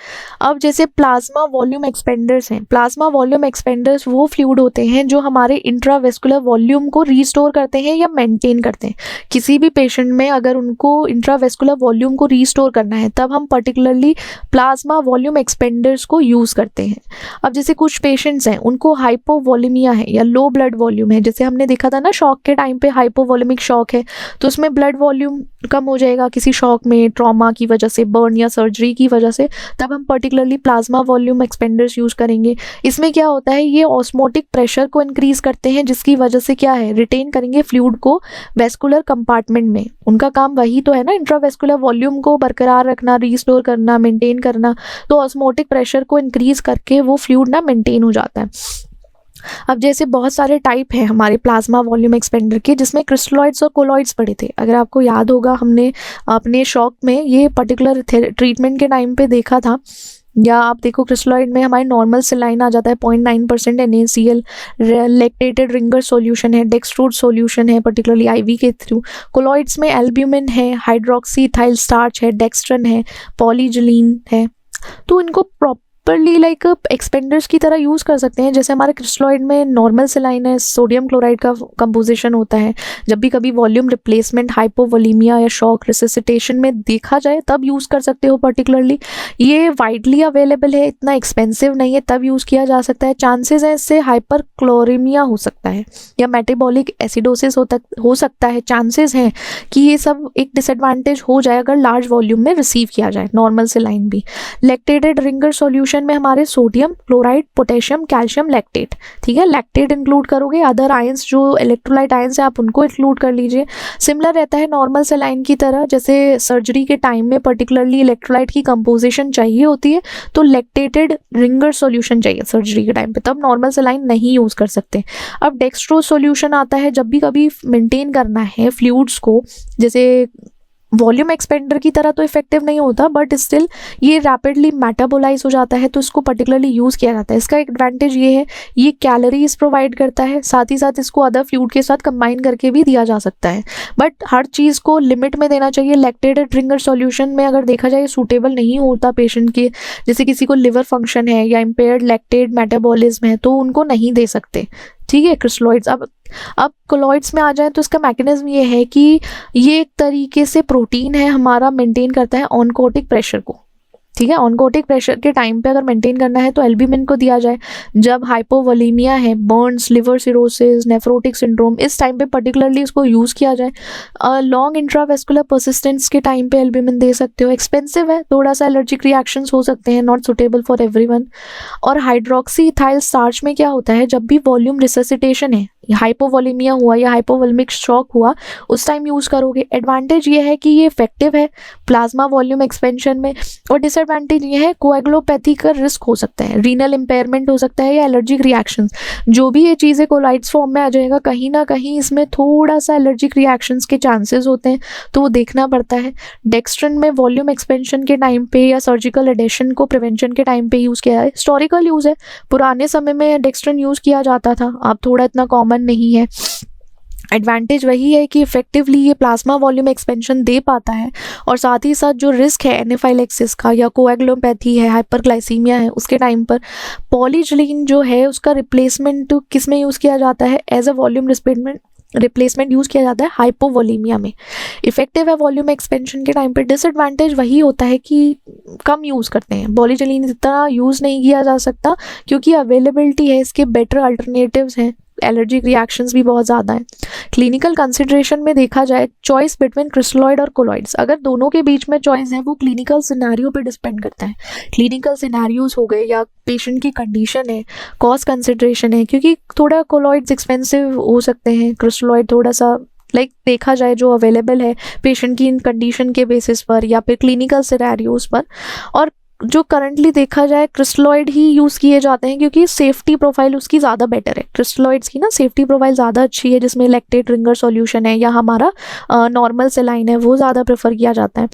अब जैसे प्लाज्मा वॉल्यूम एक्सपेंडर्स हैं, प्लाज्मा वॉल्यूम एक्सपेंडर्स वो फ्लूइड होते हैं जो हमारे इंट्रावेस्कुलर वॉल्यूम को रीस्टोर करते हैं या मेंटेन करते हैं। किसी भी पेशेंट में अगर उनको इंट्रावेस्कुलर वॉल्यूम को रीस्टोर करना है तब हम पर्टिकुलरली प्लाज्मा वॉल्यूम एक्सपेंडर्स को यूज़ करते हैं। अब जैसे कुछ पेशेंट्स हैं उनको हाइपोवॉल्यूमिया है या लो ब्लड वॉल्यूम है, जैसे हमने देखा था ना शॉक के टाइम पे हाइपोवॉल्यूमिक शॉक है, तो उसमें ब्लड वॉल्यूम कम हो जाएगा किसी शॉक में, ट्रॉमा की वजह से, बर्न या सर्जरी की वजह से, तब हम पर्टिकुलरली प्लाज्मा वॉल्यूम एक्सपेंडर्स यूज़ करेंगे। इसमें क्या होता है, ये ऑस्मोटिक प्रेशर को इंक्रीज करते हैं जिसकी वजह से क्या है, रिटेन करेंगे फ्लूइड को वेस्कुलर कंपार्टमेंट में। उनका काम वही तो है ना, इंट्रावेस्कुलर वॉल्यूम को बरकरार रखना, रिस्टोर करना, मेंटेन करना। तो ऑस्मोटिक प्रेशर को इंक्रीज करके वो फ्लूइड ना मेंटेन हो जाता है। अब जैसे बहुत सारे टाइप हैं हमारे प्लाज्मा वॉल्यूम एक्सपेंडर के, जिसमें क्रिस्टलॉइड्स और कोलॉइड्स पढ़े थे। अगर आपको याद होगा हमने अपने शॉक में ये पर्टिकुलर ट्रीटमेंट के टाइम पे देखा था, या आप देखो क्रिस्टलॉइड में हमारे नॉर्मल सेलाइन आ जाता है 0.9% NaCl, लैक्टेटेड रिंगर सॉल्यूशन है, डेक्सट्रोज सॉल्यूशन है पर्टिकुलरली IV के थ्रू। कोलॉइड्स में एल्ब्यूमिन है, हाइड्रोक्सी इथाइल स्टार्च है, डेक्स्ट्रन है, पॉलीजलीन है। तो इनको प्रॉपरली लाइक एक्सपेंडर्स की तरह यूज़ कर सकते हैं। जैसे हमारे क्रिस्टलॉइड में नॉर्मल सेलाइन है, सोडियम क्लोराइड का कंपोजिशन होता है। जब भी कभी वॉल्यूम रिप्लेसमेंट हाइपोवोलीमिया या शॉक रिससिटेशन में देखा जाए तब यूज़ कर सकते हो पर्टिकुलरली। ये वाइडली अवेलेबल है, इतना एक्सपेंसिव नहीं है, तब यूज़ किया जा सकता है। चांसेस हैं इससे हाइपर क्लोरीमिया हो सकता है या मेटाबॉलिक एसिडोसिस हो सकता है। चांसेस हैं कि ये सब एक डिसएडवांटेज हो जाए अगर लार्ज वॉल्यूम में रिसीव किया जाए नॉर्मल सेलाइन भी। लैक्टेटेड रिंगर सॉल्यूशन में हमारे sodium chloride, potassium, calcium, lactate, ठीक है। लैक्टेट इंक्लूड करोगे, अदर आयंस जो इलेक्ट्रोलाइट आयंस है आप उनको इंक्लूड कर लीजिए। सिमिलर रहता है नॉर्मल सेलाइन की तरह। जैसे सर्जरी के टाइम में पर्टिकुलरली इलेक्ट्रोलाइट की कंपोजिशन चाहिए होती है, तो लैक्टेटेड रिंगर सॉल्यूशन चाहिए सर्जरी के टाइम पे, तब नॉर्मल सेलाइन नहीं यूज़ कर सकते। अब डेक्स्ट्रोज सॉल्यूशन आता है जब भी कभी मेंटेन करना है फ्लूइड्स को, जैसे वॉल्यूम एक्सपेंडर की तरह तो इफेक्टिव नहीं होता, बट स्टिल ये रैपिडली मेटाबोलाइज हो जाता है, तो इसको पर्टिकुलरली यूज़ किया जाता है। इसका एडवांटेज ये है, ये कैलोरीज प्रोवाइड करता है, साथ ही साथ इसको अदर फ्लूइड के साथ कंबाइन करके भी दिया जा सकता है, बट हर चीज़ को लिमिट में देना चाहिए। लैक्टेटेड ड्रिंकर सॉल्यूशन में अगर देखा जाए सूटेबल नहीं होता पेशेंट के, जैसे किसी को लिवर फंक्शन है या इम्पेयर्ड लैक्टेट मेटाबॉलिज्म है, तो उनको नहीं दे सकते, ठीक है, क्रिस्टलॉइड्स। अब कोलॉइड्स में आ जाए तो इसका मैकेनिज्म ये है कि ये एक तरीके से प्रोटीन है हमारा, मेंटेन करता है ऑनकोटिक प्रेशर को, ठीक है। ऑनकोटिक प्रेशर के टाइम पे अगर मेंटेन करना है तो एल्ब्यूमिन को दिया जाए। जब हाइपोवोलेमिया है, Burns, liver cirrhosis, nephrotic syndrome, इस टाइम पे पर्टिकुलरली इसको यूज़ किया जाए। लॉन्ग इंट्रावेस्कुलर परसिस्टेंस के टाइम पे एल्ब्यूमिन दे सकते हो। एक्सपेंसिव है, थोड़ा सा एलर्जिक रिएक्शंस हो सकते हैं, नॉट सुटेबल फॉर एवरीवन। और हाइड्रोक्सी इथाइल स्टार्च में क्या होता है, जब भी वॉल्यूम रिससिटेशन है, हाइपोवोलेमिया हुआ या हाइपोवोलेमिक शॉक हुआ, उस टाइम यूज़ करोगे। एडवांटेज ये है कि ये इफेक्टिव है प्लाज्मा वॉल्यूम एक्सपेंशन में, और डिसएडवांटेज ये है कोएगुलोपैथी का रिस्क हो सकता है, रीनल इम्पेयरमेंट हो सकता है या एलर्जिक रिएक्शंस। जो भी ये चीज़ें कोलाइड्स फॉर्म में आ जाएगा, कहीं ना कहीं इसमें थोड़ा सा एलर्जिक रिएक्शंस के चांसेस होते हैं, तो वो देखना पड़ता है। डेक्स्ट्रिन में वॉल्यूम एक्सपेंशन के टाइम पे या सर्जिकल एडेशन को प्रिवेंशन के टाइम पे यूज़ किया है। हिस्टोरिकल यूज़ है, पुराने समय में डेक्स्ट्रिन यूज़ किया जाता था, अब थोड़ा इतना कॉमन नहीं है। एडवांटेज वही है कि इफेक्टिवली ये प्लाज्मा वॉल्यूम एक्सपेंशन दे पाता है, और साथ ही साथ जो रिस्क है एनाफाइलेक्सिस का या कोएगुलोपैथी है, हाइपरग्लाइसीमिया है, उसके टाइम पर पॉलीजलीन जो है उसका रिप्लेसमेंट किस में यूज़ किया जाता है, as a volume replacement use किया जाता है हाइपोवोलीमिया में। इफेक्टिव है वॉल्यूम एक्सपेंशन के टाइम पे। डिसएडवांटेज वही होता है कि कम यूज़ करते हैं, पॉलीजलीन इतना यूज़ नहीं किया जा सकता क्योंकि अवेलेबिलिटी है, इसके बेटर अल्टरनेटिव्स हैं, एलर्जिक रिएक्शंस भी बहुत ज़्यादा हैं। क्लिनिकल कंसिडरेशन में देखा जाए, चॉइस बिटवीन क्रिस्टलॉइड और कोलॉइड्स, अगर दोनों के बीच में चॉइस है, वो क्लिनिकल सिनेरियो पे डिपेंड करता है। क्लिनिकल सिनेरियोज हो गए या पेशेंट की कंडीशन है, कॉस्ट कंसिडरेशन है, क्योंकि थोड़ा कोलॉइड्स एक्सपेंसिव हो सकते हैं, क्रिस्टलॉइड थोड़ा सा देखा जाए जो अवेलेबल है पेशेंट की इन कंडीशन के बेसिस पर या फिर क्लिनिकल सिनेरियोज पर। और जो करंटली देखा जाए क्रिस्टलॉइड ही यूज़ किए जाते हैं क्योंकि सेफ्टी प्रोफाइल उसकी ज़्यादा बेटर है। क्रिस्टलॉइड्स की ना सेफ्टी प्रोफाइल ज़्यादा अच्छी है, जिसमें लैक्टेट रिंगर सॉल्यूशन है या हमारा नॉर्मल सेलाइन है, वो ज़्यादा प्रेफर किया जाता है।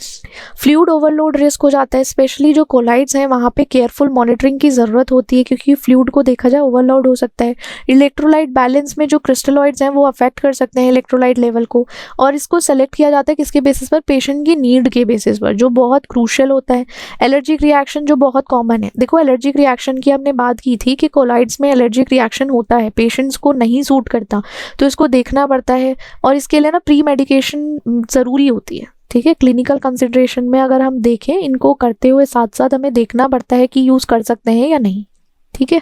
फ्लूइड ओवरलोड रिस्क हो जाता है, स्पेशली जो कोलाइड्स हैं वहाँ पे केयरफुल मॉनिटरिंग की ज़रूरत होती है क्योंकि फ्लूइड को देखा जाए ओवरलोड हो सकता है। इलेक्ट्रोलाइट बैलेंस में जो क्रिस्टलॉइड्स हैं वो अफेक्ट कर सकते हैं इलेक्ट्रोलाइट लेवल को, और इसको सेलेक्ट किया जाता है किसके बेसिस पर, पेशेंट की नीड के बेसिस पर, जो बहुत क्रूशियल होता है। एलर्जिक रिएक्शन जो बहुत कॉमन है, देखो एलर्जिक रिएक्शन की हमने बात की थी कि कोलाइड्स में एलर्जिक रिएक्शन होता है, पेशेंट्स को नहीं सूट करता, तो इसको देखना पड़ता है और इसके लिए ना प्री मेडिकेशन ज़रूरी होती है, ठीक है। क्लिनिकल कंसिडरेशन में अगर हम देखें, इनको करते हुए साथ साथ हमें देखना पड़ता है कि यूज़ कर सकते हैं या नहीं, ठीक है।